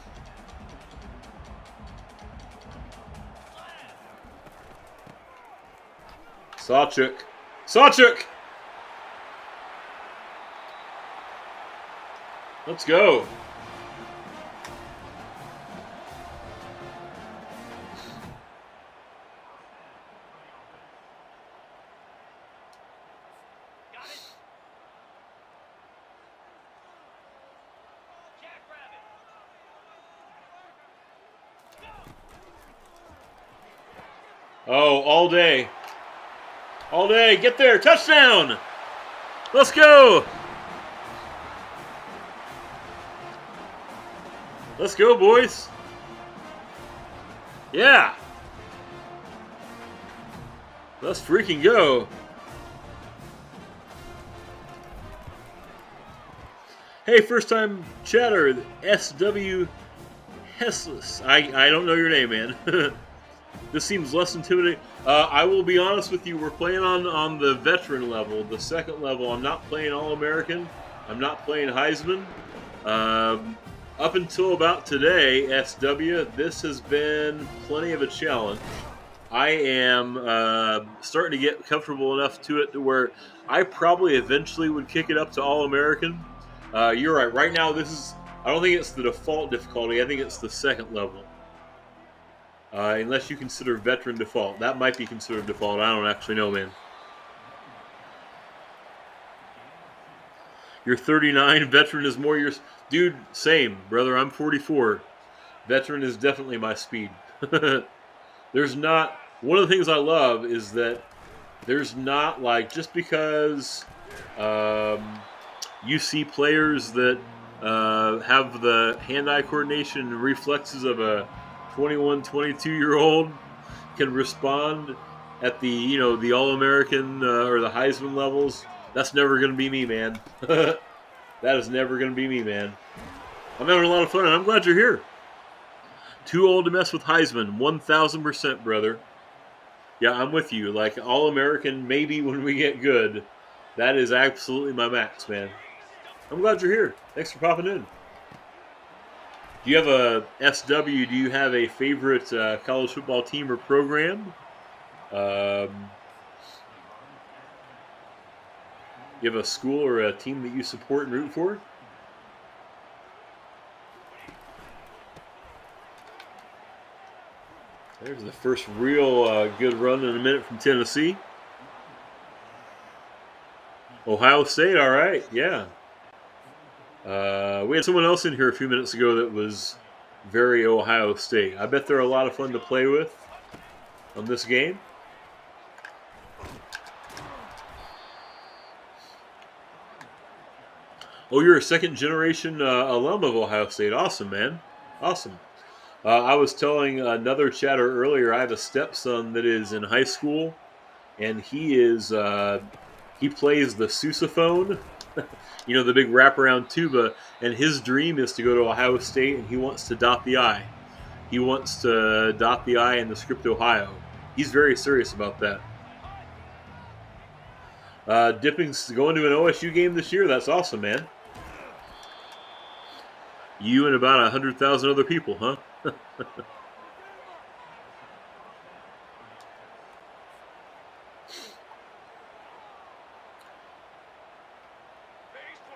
Speaker 1: Sawchuk! Let's go. Oh, all day. All day. Get there. Touchdown. Let's go. Let's go, boys. Yeah. Let's freaking go. Hey, first time chatter, SW Hessless. I don't know your name, man. This seems less intimidating. I will be honest with you. We're playing on the veteran level, the second level. I'm not playing All-American. I'm not playing Heisman. Up until about today, SW, this has been plenty of a challenge. I am starting to get comfortable enough to it to where I probably eventually would kick it up to All-American. You're right. Right now, I don't think it's the default difficulty. I think it's the second level. Unless you consider veteran default. That might be considered default. I don't actually know, man. You're 39. Veteran is more your... Dude, same, brother. I'm 44. Veteran is definitely my speed. There's not... One of the things I love is that there's not, like, just because you see players that have the hand-eye coordination and reflexes of a 21, 22-year-old can respond at the, the All-American or the Heisman levels. That's never going to be me, man. That is never going to be me, man. I'm having a lot of fun, and I'm glad you're here. Too old to mess with Heisman. 1,000%, brother. Yeah, I'm with you. Like, All-American, maybe when we get good. That is absolutely my max, man. I'm glad you're here. Thanks for popping in. Do you have a SW? Do you have a favorite college football team or program? You have a school or a team that you support and root for? There's the first real good run in a minute from Tennessee. Ohio State, all right, yeah. We had someone else in here a few minutes ago that was very Ohio State. I bet they're a lot of fun to play with on this game. Oh, you're a second-generation alum of Ohio State. Awesome, man. Awesome. I was telling another chatter earlier, I have a stepson that is in high school, and he plays the sousaphone, you know, the big wraparound tuba, and his dream is to go to Ohio State, and he wants to dot the I. He wants to dot the I in the script Ohio. He's very serious about that. Dipping's going to an OSU game this year. That's awesome, man. You and about 100,000 other people, huh?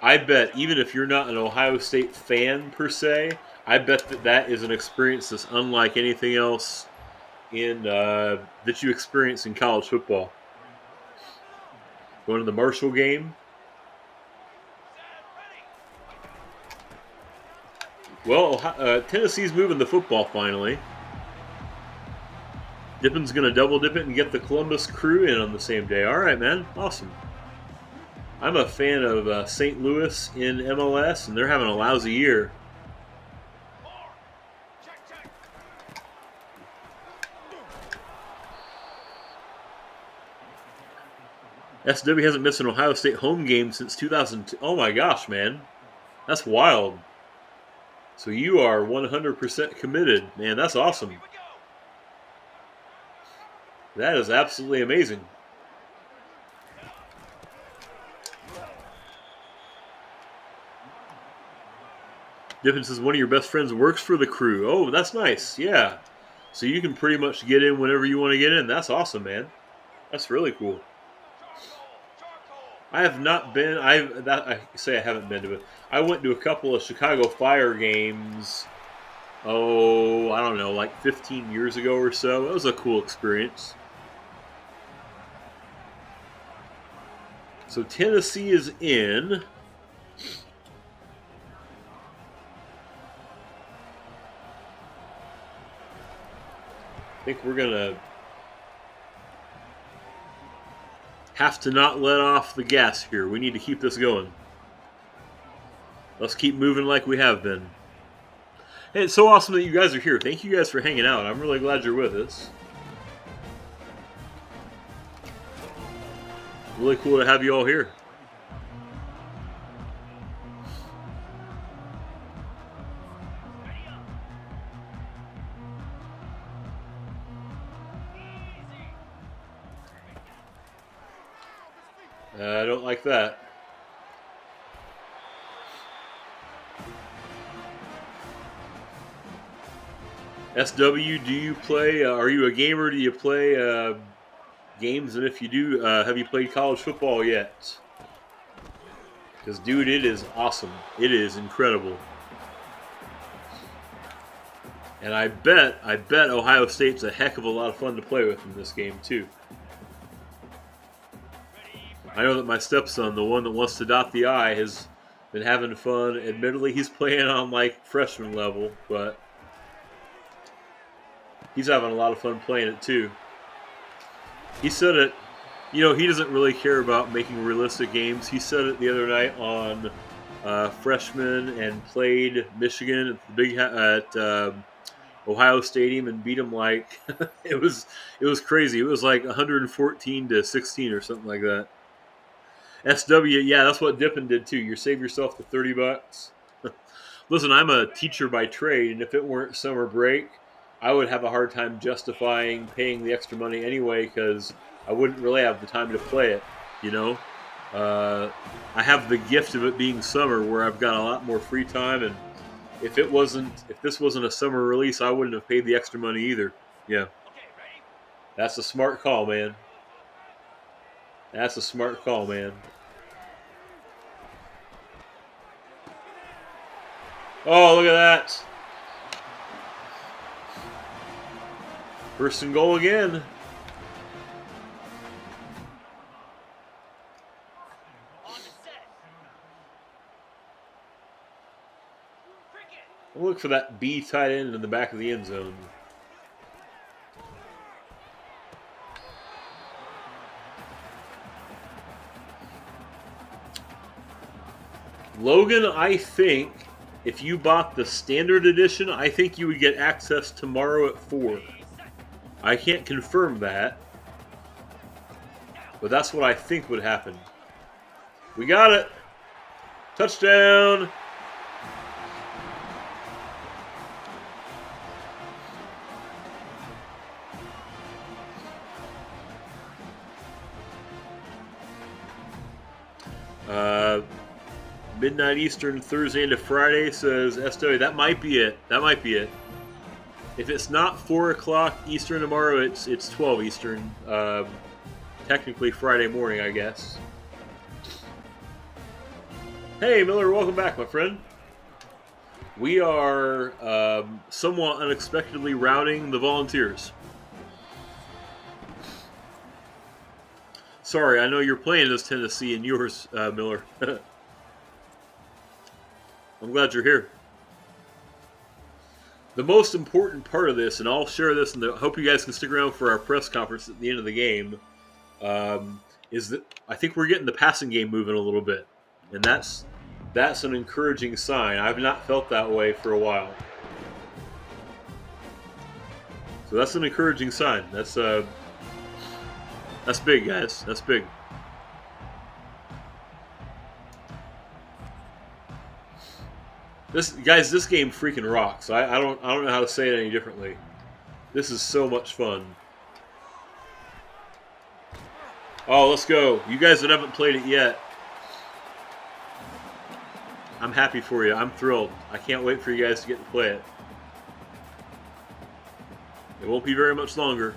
Speaker 1: I bet, even if you're not an Ohio State fan per se, I bet that is an experience that's unlike anything else that you experience in college football. Going to the Marshall game. Well, Tennessee's moving the football finally. Dippin's going to double dip it and get the Columbus Crew in on the same day. All right, man. Awesome. I'm a fan of St. Louis in MLS, and they're having a lousy year. SW hasn't missed an Ohio State home game since 2002. Oh my gosh, man. That's wild. So you are 100% committed. Man, that's awesome. That is absolutely amazing. Dippin says one of your best friends works for the Crew. Oh, that's nice. Yeah. So you can pretty much get in whenever you want to get in. That's awesome, man. That's really cool. I have not been. I haven't been to it. I went to a couple of Chicago Fire games. Oh, I don't know, like 15 years ago or so. It was a cool experience. So Tennessee is in. I think we're going to have to not let off the gas here. We need to keep this going. Let's keep moving like we have been. Hey, it's so awesome that you guys are here. Thank you guys for hanging out. I'm really glad you're with us. Really cool to have you all here. I don't like that. SW, do you play? Are you a gamer? Do you play games? And if you do, have you played college football yet? Because, dude, it is awesome. It is incredible. And I bet Ohio State's a heck of a lot of fun to play with in this game, too. I know that my stepson, the one that wants to dot the I, has been having fun. Admittedly, he's playing on, like, freshman level, but he's having a lot of fun playing it, too. He said it, you know, he doesn't really care about making realistic games. He said it the other night on freshman and played Michigan at Ohio Stadium and beat them like it was crazy. It was like 114-16 or something like that. SW, yeah, that's what Dippin did too. You save yourself the $30. Listen, I'm a teacher by trade, and if it weren't summer break, I would have a hard time justifying paying the extra money anyway because I wouldn't really have the time to play it, you know? I have the gift of it being summer where I've got a lot more free time, and if this wasn't a summer release, I wouldn't have paid the extra money either. Yeah. That's a smart call, man. That's a smart call, man. Oh, look at that. First and goal again. I'll look for that B tight end in the back of the end zone. Logan, I think if you bought the standard edition, I think you would get access tomorrow at 4. I can't confirm that, but that's what I think would happen. We got it. Touchdown. Midnight Eastern, Thursday into Friday, says SW. That might be it. That might be it. If it's not 4 o'clock Eastern tomorrow, it's 12 Eastern. Technically Friday morning, I guess. Hey, Miller, welcome back, my friend. We are somewhat unexpectedly routing the Volunteers. Sorry, I know you're playing as Tennessee and yours, Miller. I'm glad you're here. The most important part of this, and I'll share this, and I hope you guys can stick around for our press conference at the end of the game, is that I think we're getting the passing game moving a little bit, and that's an encouraging sign. I've not felt that way for a while, so that's an encouraging sign. That's big, guys. That's big. This game freaking rocks. I don't know how to say it any differently. This is so much fun. Oh, let's go. You guys that haven't played it yet, I'm happy for you. I'm thrilled. I can't wait for you guys to get to play it. It won't be very much longer.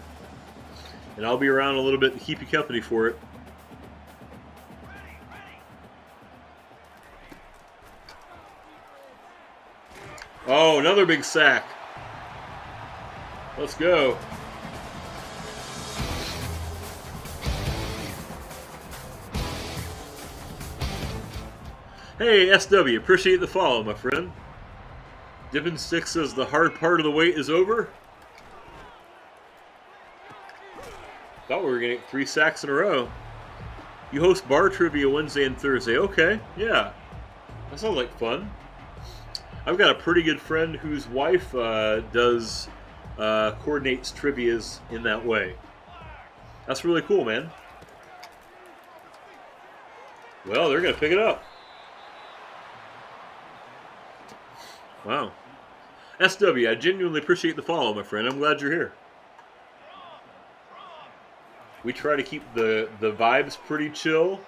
Speaker 1: And I'll be around a little bit to keep you company for it. Oh, another big sack. Let's go. Hey, SW, appreciate the follow, my friend. Dippin' Stick says the hard part of the wait is over. Thought we were going to get 3 sacks in a row. You host bar trivia Wednesday and Thursday. Okay, yeah. That sounds like fun. I've got a pretty good friend whose wife coordinates trivias in that way. That's really cool, man. Well, they're going to pick it up. Wow. SW, I genuinely appreciate the follow, my friend. I'm glad you're here. We try to keep the vibes pretty chill.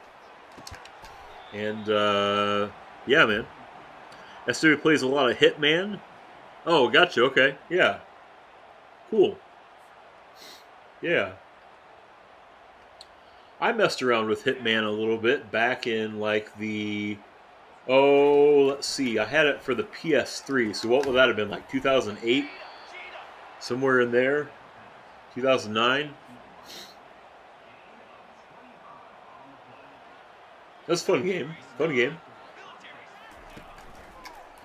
Speaker 1: And, yeah, man. SW plays a lot of Hitman. Oh, gotcha. Okay. Yeah. Cool. Yeah. I messed around with Hitman a little bit back in like the... Oh, let's see. I had it for the PS3. So what would that have been? Like 2008? Somewhere in there? 2009? That's a fun game. Fun game.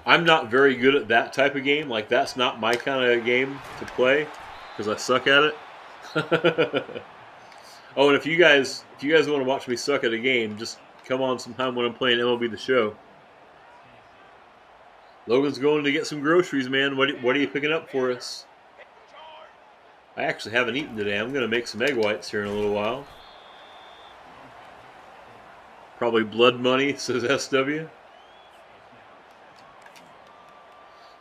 Speaker 1: I'm not very good at that type of game. Like, that's not my kind of game to play because I suck at it. Oh, and if you guys want to watch me suck at a game, just come on sometime when I'm playing MLB The Show. Logan's going to get some groceries, man. What are you picking up for us? I actually haven't eaten today. I'm going to make some egg whites here in a little while. Probably blood money, says SW.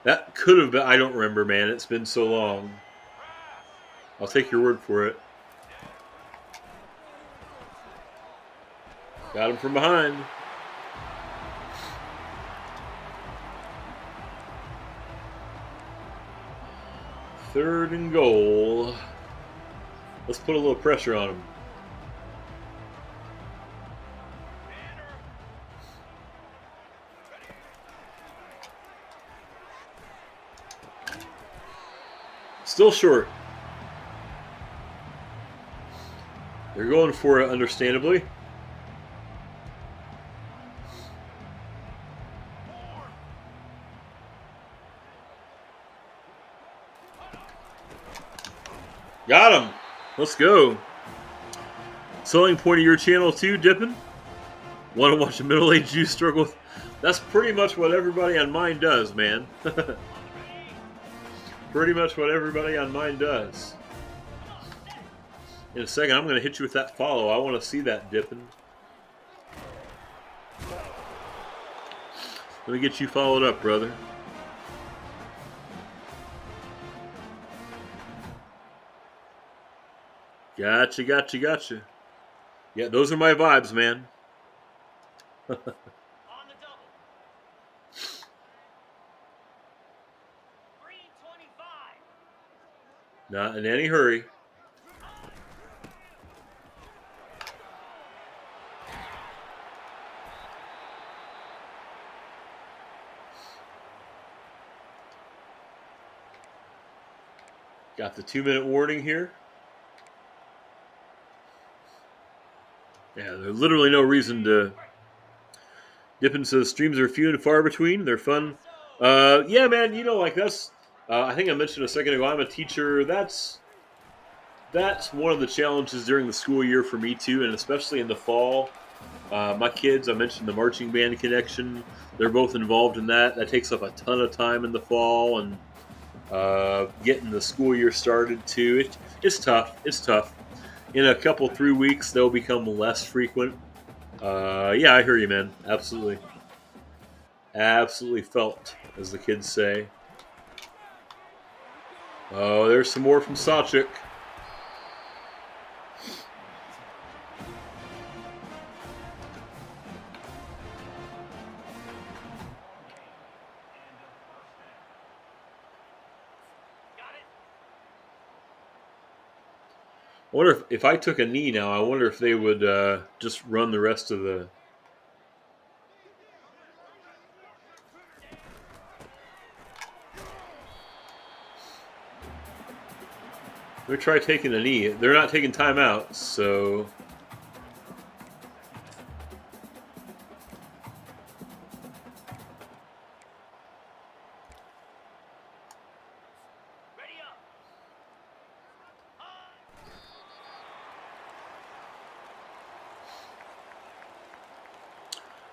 Speaker 1: That could have been, I don't remember, man. It's been so long. I'll take your word for it. Got him from behind. 3rd and goal. Let's put a little pressure on him. Still short. They're going for it, understandably. Got him. Let's go. Selling point of your channel too, Dippin'? Want to watch a middle-aged Jew struggle with... That's pretty much what everybody on mine does, man. Pretty much what everybody on mine does. In a second, I'm going to hit you with that follow. I want to see that, Dippin'. Let me get you followed up, brother. Gotcha, gotcha, gotcha. Yeah, those are my vibes, man.
Speaker 3: On the double. Green 25.
Speaker 1: Not in any hurry. Got the 2-minute warning here. Yeah, there's literally no reason to... Dippin' says streams are few and far between. They're fun. Yeah, man, you know, like that's... I think I mentioned a second ago, I'm a teacher. That's one of the challenges during the school year for me, too, and especially in the fall. My kids, I mentioned the marching band connection. They're both involved in that. That takes up a ton of time in the fall, and getting the school year started, too. It's tough. It's tough. In a couple, 3 weeks, they'll become less frequent. Yeah, I hear you, man. Absolutely. Absolutely felt, as the kids say. Oh, there's some more from Sawchuk. I wonder if I took a knee now, I wonder if they would just run the rest of the... Let me try taking a knee. They're not taking timeouts, so...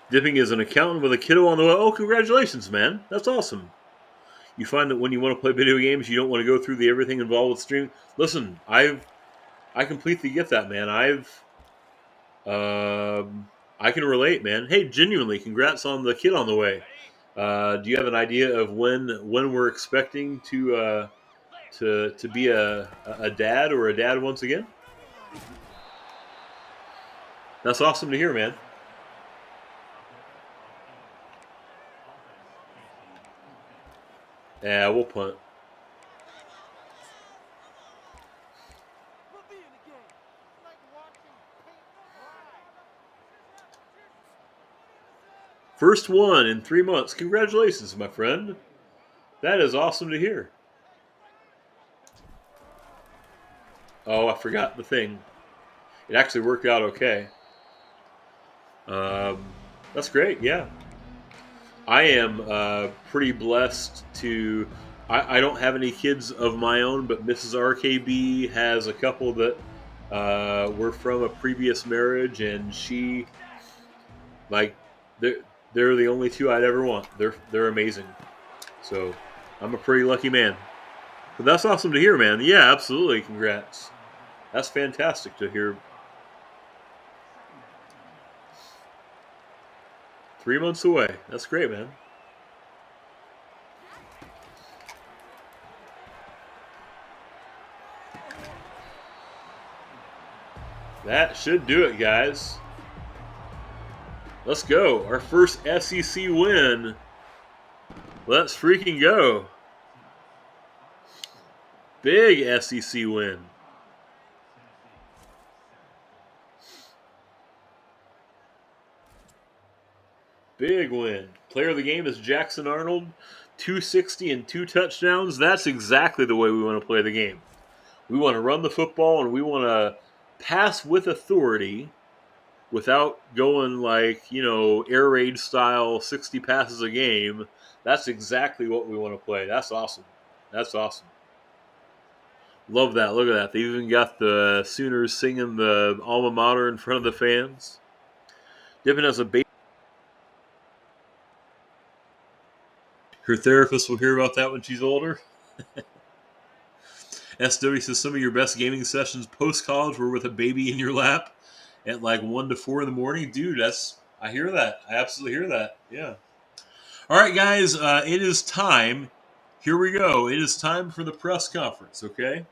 Speaker 1: Dipping is an accountant with a kiddo on the way. Oh, congratulations, man. That's awesome. You find that when you want to play video games, you don't want to go through the everything involved with streaming. Listen, I completely get that, man. I can relate, man. Hey, genuinely, congrats on the kid on the way. Do you have an idea of when we're expecting to be a dad or a dad once again? That's awesome to hear, man. Yeah, we'll punt. First one in 3 months. Congratulations, my friend. That is awesome to hear. Oh, I forgot the thing. It actually worked out okay. That's great, yeah. I am pretty blessed to... I don't have any kids of my own, but Mrs. RKB has a couple that were from a previous marriage, and she... Like, they're the only two I'd ever want. They're amazing. So, I'm a pretty lucky man. But that's awesome to hear, man. Yeah, absolutely. Congrats. That's fantastic to hear. 3 months away. That's great, man. That should do it, guys. Let's go. Our first SEC win. Let's freaking go. Big SEC win. Big win. Player of the game is Jackson Arnold. 260 and 2 touchdowns. That's exactly the way we want to play the game. We want to run the football and we want to pass with authority without going like, air raid style 60 passes a game. That's exactly what we want to play. That's awesome. That's awesome. Love that. Look at that. They even got the Sooners singing the alma mater in front of the fans. Dipping as a baby. Her therapist will hear about that when she's older. SW says some of your best gaming sessions post-college were with a baby in your lap at like 1 to 4 in the morning. Dude, I hear that. I absolutely hear that. Yeah. All right, guys, it is time. Here we go. It is time for the press conference, okay?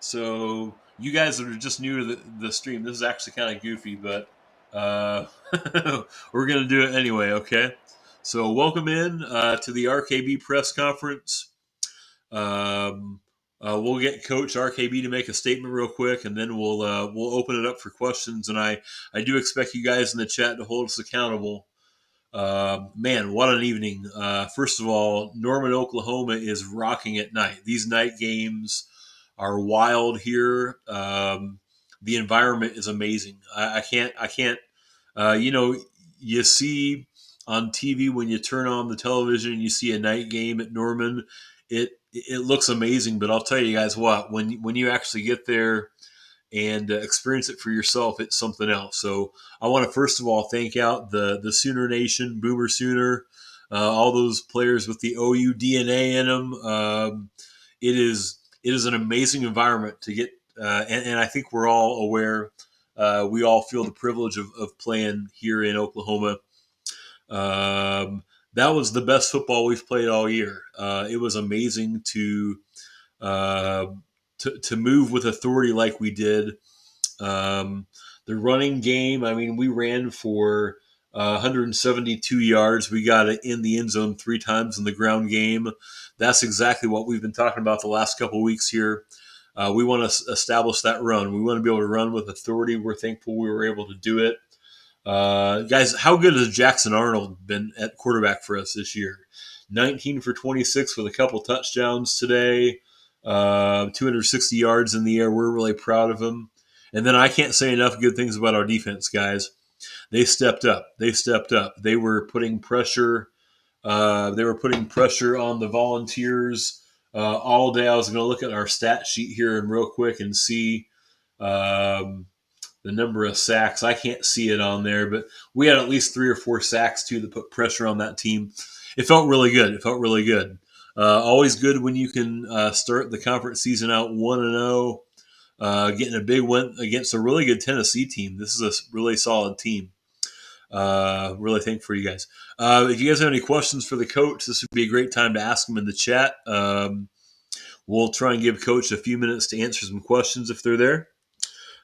Speaker 1: So you guys that are just new to the stream, this is actually kind of goofy, but we're going to do it anyway, okay? So welcome in to the RKB press conference. We'll get Coach RKB to make a statement real quick, and then we'll open it up for questions. And I do expect you guys in the chat to hold us accountable. Man, what an evening! First of all, Norman, Oklahoma is rocking at night. These night games are wild here. The environment is amazing. I can't. You see on TV when you turn on the television and you see a night game at Norman, it looks amazing. But I'll tell you guys what, when you actually get there and experience it for yourself, it's something else. So I want to first of all thank out the Sooner Nation, Boomer Sooner, all those players with the OU DNA in them. It is an amazing environment to get, and I think we're all aware. We all feel the privilege of playing here in Oklahoma. That was the best football we've played all year. It was amazing to move with authority like we did. The running game, I mean, we ran for 172 yards. We got it in the end zone 3 times in the ground game. That's exactly what we've been talking about the last couple of weeks here. We want to establish that run. We want to be able to run with authority. We're thankful we were able to do it. Guys, how good has Jackson Arnold been at quarterback for us this year? 19 for 26 with a couple touchdowns today. 260 yards in the air. We're really proud of him. And then I can't say enough good things about our defense, guys. They stepped up. They were putting pressure. On the Volunteers all day. I was going to look at our stat sheet here and real quick and see the number of sacks. I can't see it on there, but we had at least 3 or 4 sacks too that put pressure on that team. It felt really good. Always good when you can start the conference season out 1-0, getting a big win against a really good Tennessee team. This is a really solid team. Really thankful for you guys. If you guys have any questions for the coach, this would be a great time to ask them in the chat. We'll try and give Coach a few minutes to answer some questions if they're there.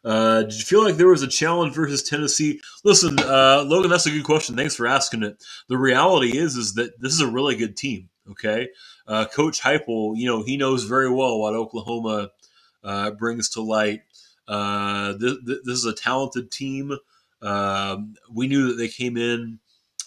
Speaker 1: Did you feel like there was a challenge versus Tennessee? Listen, Logan, that's a good question. Thanks for asking it. The reality is that this is a really good team. Okay, Coach Heupel, he knows very well what Oklahoma brings to light. This is a talented team. We knew that they came in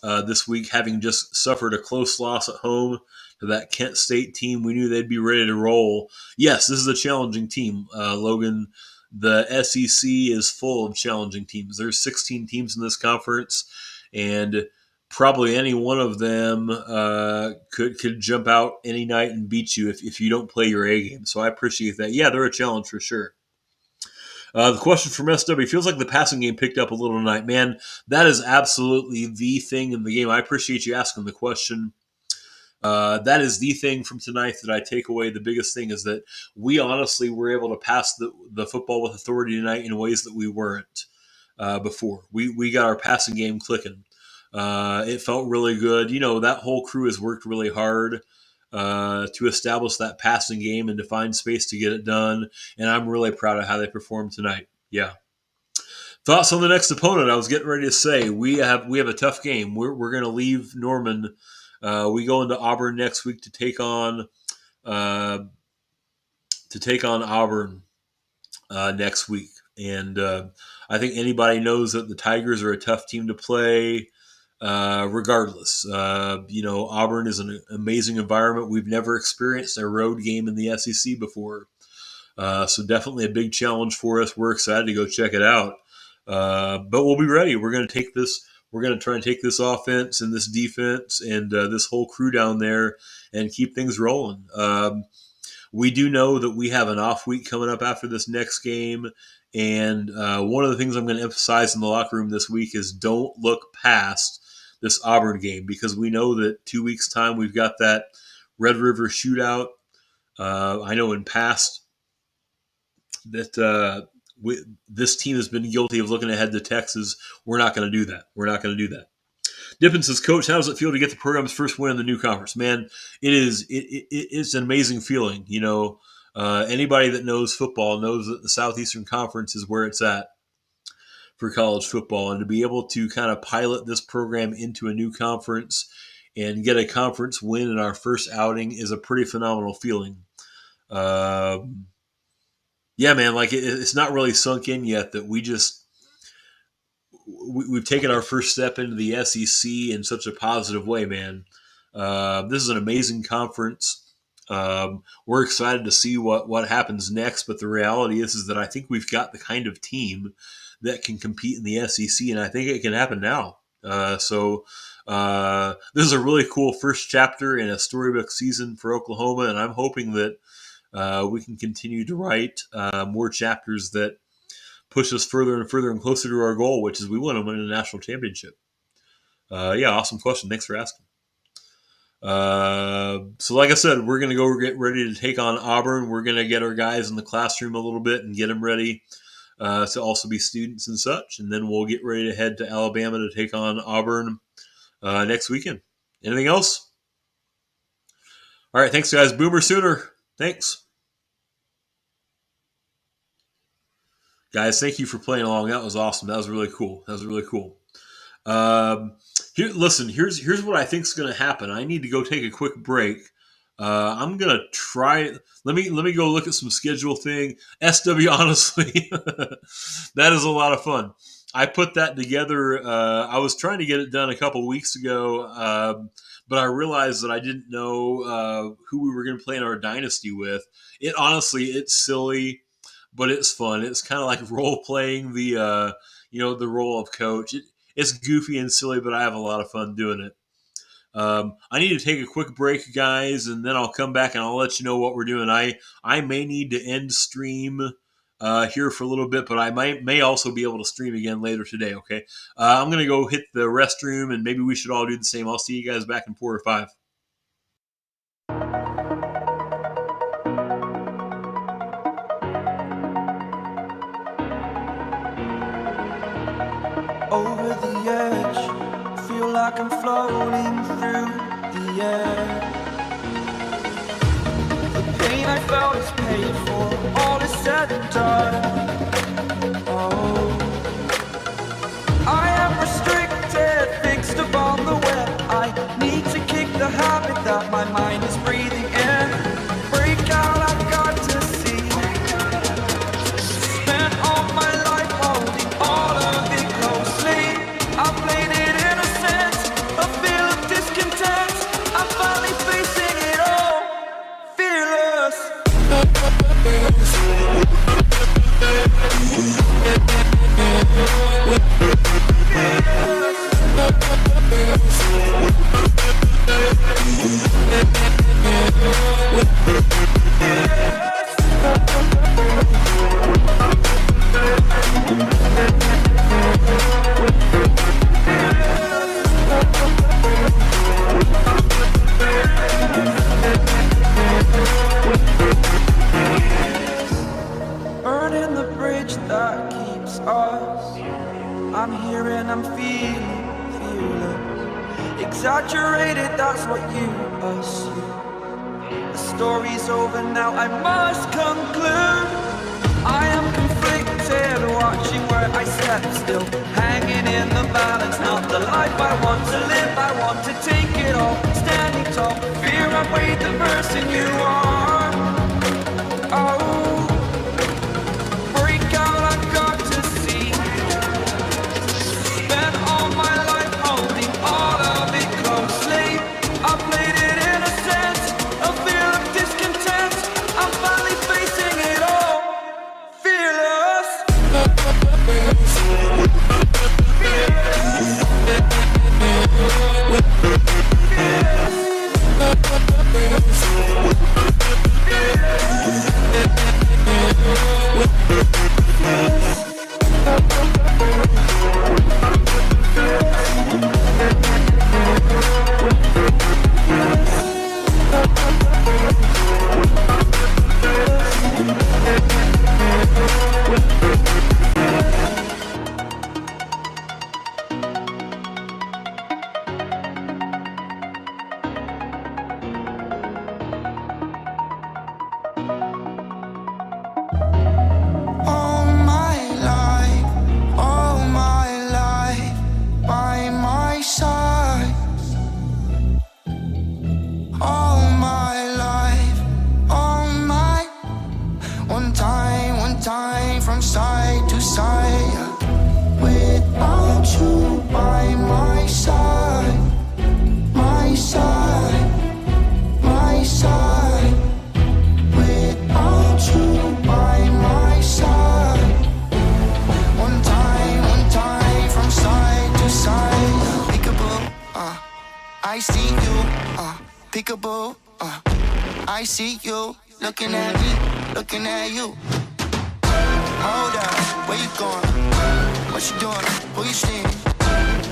Speaker 1: this week having just suffered a close loss at home to that Kent State team. We knew they'd be ready to roll. Yes, this is a challenging team, Logan. The SEC is full of challenging teams. There's 16 teams in this conference, and probably any one of them could jump out any night and beat you if you don't play your A game. So I appreciate that. Yeah, they're a challenge for sure. The question from SW, feels like the passing game picked up a little tonight. Man, that is absolutely the thing in the game. I appreciate you asking the question. That is the thing from tonight that I take away. The biggest thing is that we honestly were able to pass the football with authority tonight in ways that we weren't before. We got our passing game clicking. It felt really good. That whole crew has worked really hard to establish that passing game and to find space to get it done. And I'm really proud of how they performed tonight. Yeah. Thoughts on the next opponent? I was getting ready to say we have a tough game. We're going to leave Norman. We go into Auburn next week to take on to take on Auburn next week. And I think anybody knows that the Tigers are a tough team to play regardless. Auburn is an amazing environment. We've never experienced a road game in the SEC before. So definitely a big challenge for us. We're excited to go check it out. But we'll be ready. We're going to take this. We're going to try and take this offense and this defense and this whole crew down there and keep things rolling. We do know that we have an off week coming up after this next game. And one of the things I'm going to emphasize in the locker room this week is don't look past this Auburn game, because we know that 2 weeks' time we've got that Red River shootout. I know in past that this team has been guilty of looking ahead to Texas. We're not going to do that. We're not going to do that. Dippin says, Coach, how does it feel to get the program's first win in the new conference? Man, it's an amazing feeling. Anybody that knows football knows that the Southeastern Conference is where it's at for college football. And to be able to kind of pilot this program into a new conference and get a conference win in our first outing is a pretty phenomenal feeling. Yeah, man, like it's not really sunk in yet that we've taken our first step into the SEC in such a positive way, man. This is an amazing conference. We're excited to see what happens next, but the reality is that I think we've got the kind of team that can compete in the SEC, and I think it can happen now. So this is a really cool first chapter in a storybook season for Oklahoma, and I'm hoping that we can continue to write more chapters that push us further and further and closer to our goal, which is we want to win a national championship. Yeah, awesome question. Thanks for asking. So like I said, we're going to go get ready to take on Auburn. We're going to get our guys in the classroom a little bit and get them ready to also be students and such. And then we'll get ready to head to Alabama to take on Auburn next weekend. Anything else? All right. Thanks, guys. Boomer Sooner. Thanks. Guys, thank you for playing along. That was awesome. That was really cool. Here's what I think is going to happen. I need to go take a quick break. I'm going to try. Let me go look at some schedule thing. SW, honestly, that is a lot of fun. I put that together. I was trying to get it done a couple weeks ago, but I realized that I didn't know who we were going to play in our Dynasty with. It's silly, but it's fun. It's kind of like role playing the role of coach. It's goofy and silly, but I have a lot of fun doing it. I need to take a quick break, guys, and then I'll come back and I'll let you know what we're doing. I may need to end stream here for a little bit, but I may also be able to stream again later today, okay? I'm going to go hit the restroom, and maybe we should all do the same. I'll see you guys back in 4 or 5.
Speaker 2: Over the edge, feel like I'm floating through the air. The pain I felt is paid for, all is said and done. Oh, I am restricted, fixed upon the web. I need to kick the habit that my mind is breathing in. Break out, I've got to see. Spent all my life holding all of it closely. I played it innocent, a feel of discontent. I'm finally facing it all, fearless. Burning the bridge that keeps us. I'm here and I'm feeling fearless. Exaggerated, that's what you assume. The story's over now, I must conclude. I am conflicted, watching where I step still, hanging in the balance. Not the life I want to live, I want to take it all, standing tall. Fear I weighed the person you are. Oh, all my life, all my. One time from side to side. Without you by my side, my side, my side. Without you by my side. One time from side to side. Peekaboo, I see you, peekaboo, I see you. Looking at me, looking at you. Hold up, where you going? What you doing? Who you seeing?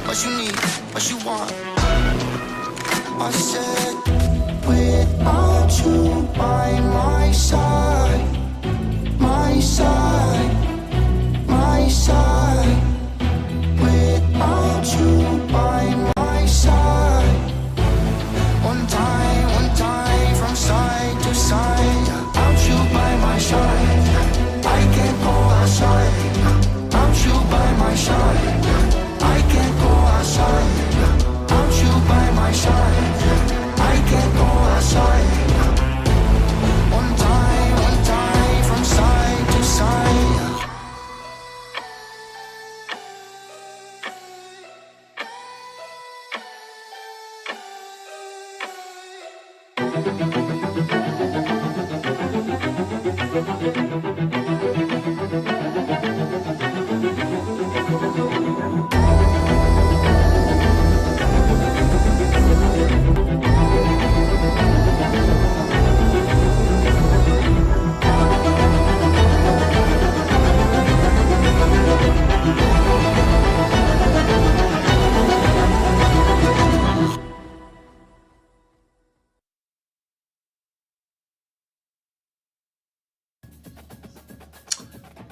Speaker 2: What you need? What you want? I said, without you by my side, my side, my side. Without you by my side. One time from side to side. Without you by my side, I can't go outside. Without you by my side, I can't go outside. Without you by my side, I can't go outside. One time from side to side.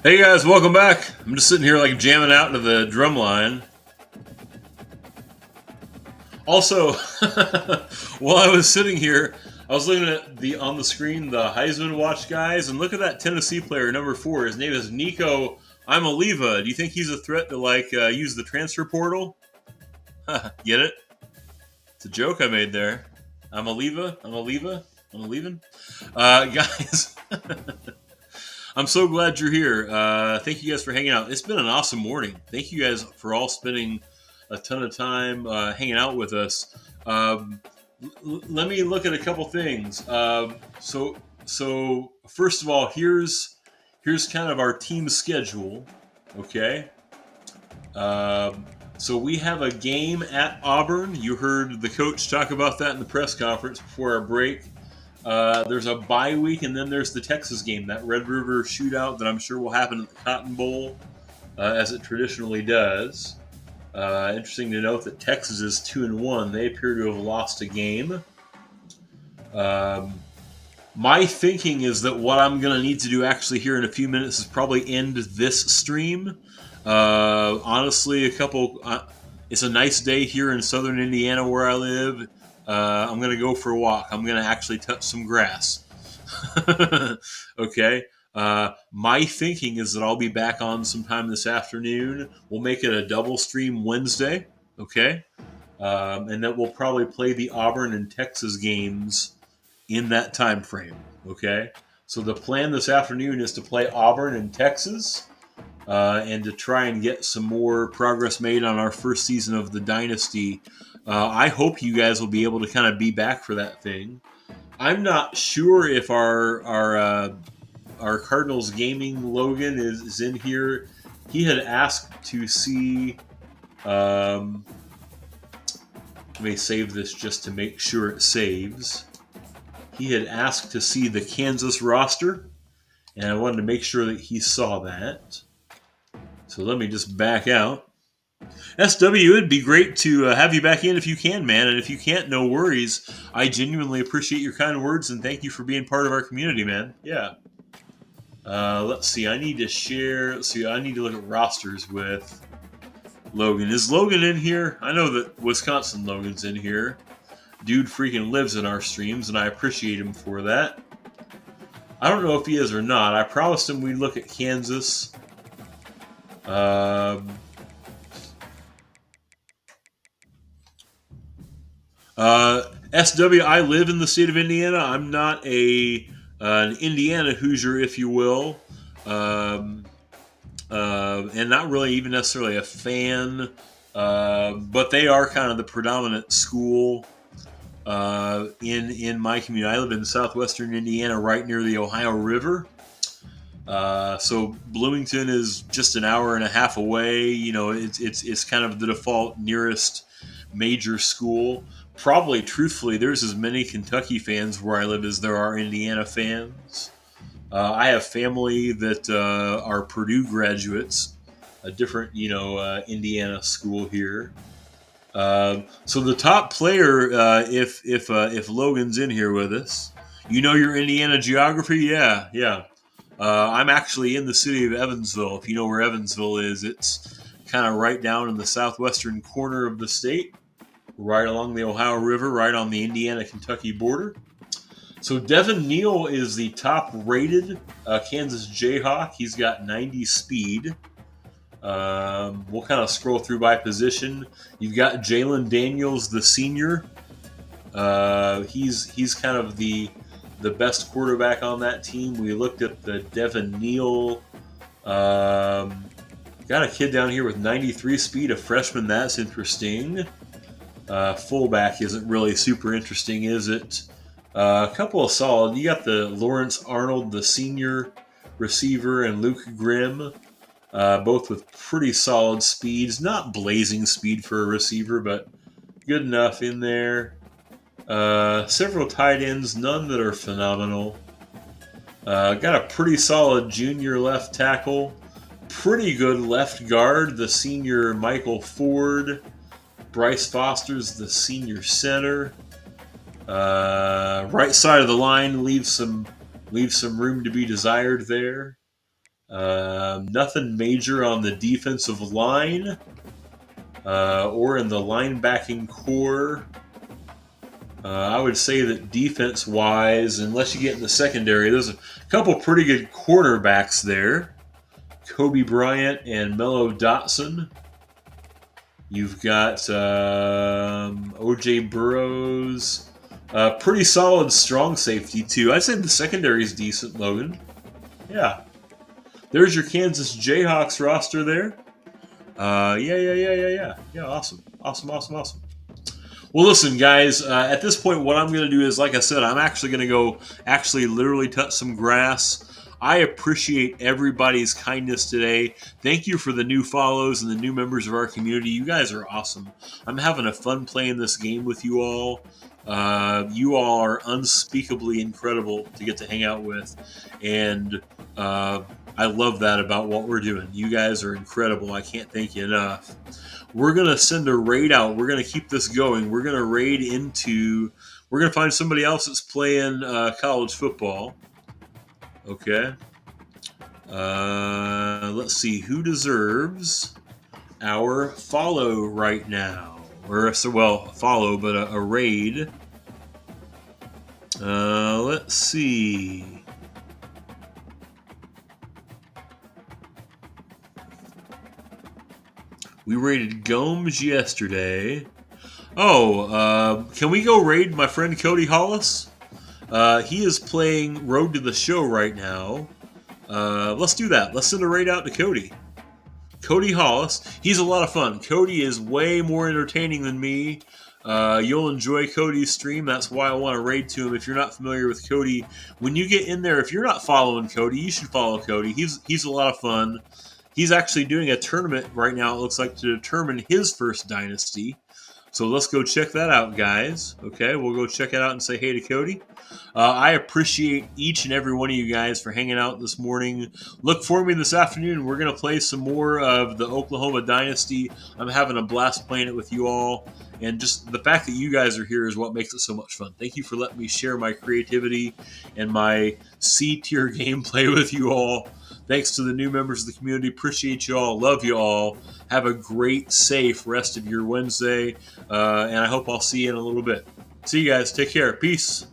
Speaker 1: Hey guys, welcome back. I'm just sitting here like jamming out into the drum line. Also, while I was sitting here, I was looking at on the screen the Heisman Watch guys, and look at that Tennessee player, number 4. His name is Nico Imaliva. Do you think he's a threat to use the transfer portal? Get it? It's a joke I made there. Imaliva, I'm leaving. Guys. I'm so glad you're here. Thank you guys for hanging out. It's been an awesome morning. Thank you guys for all spending a ton of time hanging out with us. Let me look at a couple things. So first of all, here's kind of our team schedule. Okay. So we have a game at Auburn. You heard the coach talk about that in the press conference before our break. There's a bye week, and then there's the Texas game, that Red River shootout that I'm sure will happen at the Cotton Bowl, as it traditionally does. Interesting to note that Texas is 2-1. They appear to have lost a game. My thinking is that what I'm going to need to do actually here in a few minutes is probably end this stream. Honestly, it's a nice day here in southern Indiana where I live. I'm going to go for a walk. I'm going to actually touch some grass. Okay. My thinking is that I'll be back on sometime this afternoon. We'll make it a double stream Wednesday. Okay. And then we'll probably play the Auburn and Texas games in that time frame. Okay. So the plan this afternoon is to play Auburn and Texas, and to try and get some more progress made on our first season of the Dynasty. I hope you guys will be able to kind of be back for that thing. I'm not sure if our Cardinals gaming Logan is in here. He had asked to see. Let me save this just to make sure it saves. He had asked to see the Kansas roster, and I wanted to make sure that he saw that. So let me just back out. SW, it'd be great to have you back in if you can, man. And if you can't, no worries. I genuinely appreciate your kind words, and thank you for being part of our community, man. Yeah. Let's see. I need to share. Let's see. I need to look at rosters with Logan. Is Logan in here? I know that Wisconsin Logan's in here. Dude freaking lives in our streams, and I appreciate him for that. I don't know if he is or not. I promised him we'd look at Kansas. SW, I live in the state of Indiana. I'm not an Indiana Hoosier, if you will, and not really even necessarily a fan, but they are kind of the predominant school in my community. I live in southwestern Indiana, right near the Ohio River. So Bloomington is just an hour and a half away. You know, it's kind of the default nearest major school. Probably, truthfully, there's as many Kentucky fans where I live as there are Indiana fans. I have family that are Purdue graduates, a different, Indiana school here. So the top player, if Logan's in here with us, your Indiana geography, yeah. I'm actually in the city of Evansville. If you know where Evansville is, it's kind of right down in the southwestern corner of the state, right along the Ohio River, right on the Indiana-Kentucky border. So Devin Neal is the top-rated Kansas Jayhawk. He's got 90 speed. We'll kind of scroll through by position. You've got Jalen Daniels, the senior. He's kind of the best quarterback on that team. We looked at the Devin Neal. Got a kid down here with 93 speed, a freshman. That's interesting. Fullback isn't really super interesting, is it? A couple of solid. You got the Lawrence Arnold, the senior receiver, and Luke Grimm, both with pretty solid speeds. Not blazing speed for a receiver, but good enough in there. Several tight ends, none that are phenomenal. Got a pretty solid junior left tackle. Pretty good left guard, the senior Michael Ford. Bryce Foster's the senior center. Right side of the line leaves some room to be desired there. Nothing major on the defensive line or in the linebacking core. I would say that defense-wise, unless you get in the secondary, there's a couple pretty good cornerbacks there. Kobe Bryant and Mello Dotson. You've got O.J. Burrows. Pretty solid strong safety, too. I'd say the secondary is decent, Logan. Yeah. There's your Kansas Jayhawks roster there. Yeah. Awesome. Well, listen, guys, at this point, what I'm going to do is, like I said, I'm actually going to go literally touch some grass. I appreciate everybody's kindness today. Thank you for the new follows and the new members of our community. You guys are awesome. I'm having a fun playing this game with you all. You all are unspeakably incredible to get to hang out with. And I love that about what we're doing. You guys are incredible. I can't thank you enough. We're going to send a raid out. We're going to keep this going. We're going to raid into... We're going to find somebody else that's playing college football. Okay. Let's see. Who deserves our follow right now? Follow, but a raid. Let's see. We raided Gomes yesterday. Can we go raid my friend Cody Hollis? He is playing Road to the Show right now. Let's do that. Let's send a raid out to Cody. Cody Hollis. He's a lot of fun. Cody is way more entertaining than me. You'll enjoy Cody's stream. That's why I want to raid to him. If you're not familiar with Cody, when you get in there, if you're not following Cody, you should follow Cody. He's a lot of fun. He's actually doing a tournament right now, it looks like, to determine his first Dynasty. So let's go check that out, guys. Okay, we'll go check it out and say hey to Cody. I appreciate each and every one of you guys for hanging out this morning. Look for me this afternoon. We're going to play some more of the Oklahoma Dynasty. I'm having a blast playing it with you all. And just the fact that you guys are here is what makes it so much fun. Thank you for letting me share my creativity and my C-tier gameplay with you all. Thanks to the new members of the community. Appreciate you all. Love you all. Have a great, safe rest of your Wednesday. And I hope I'll see you in a little bit. See you guys. Take care. Peace.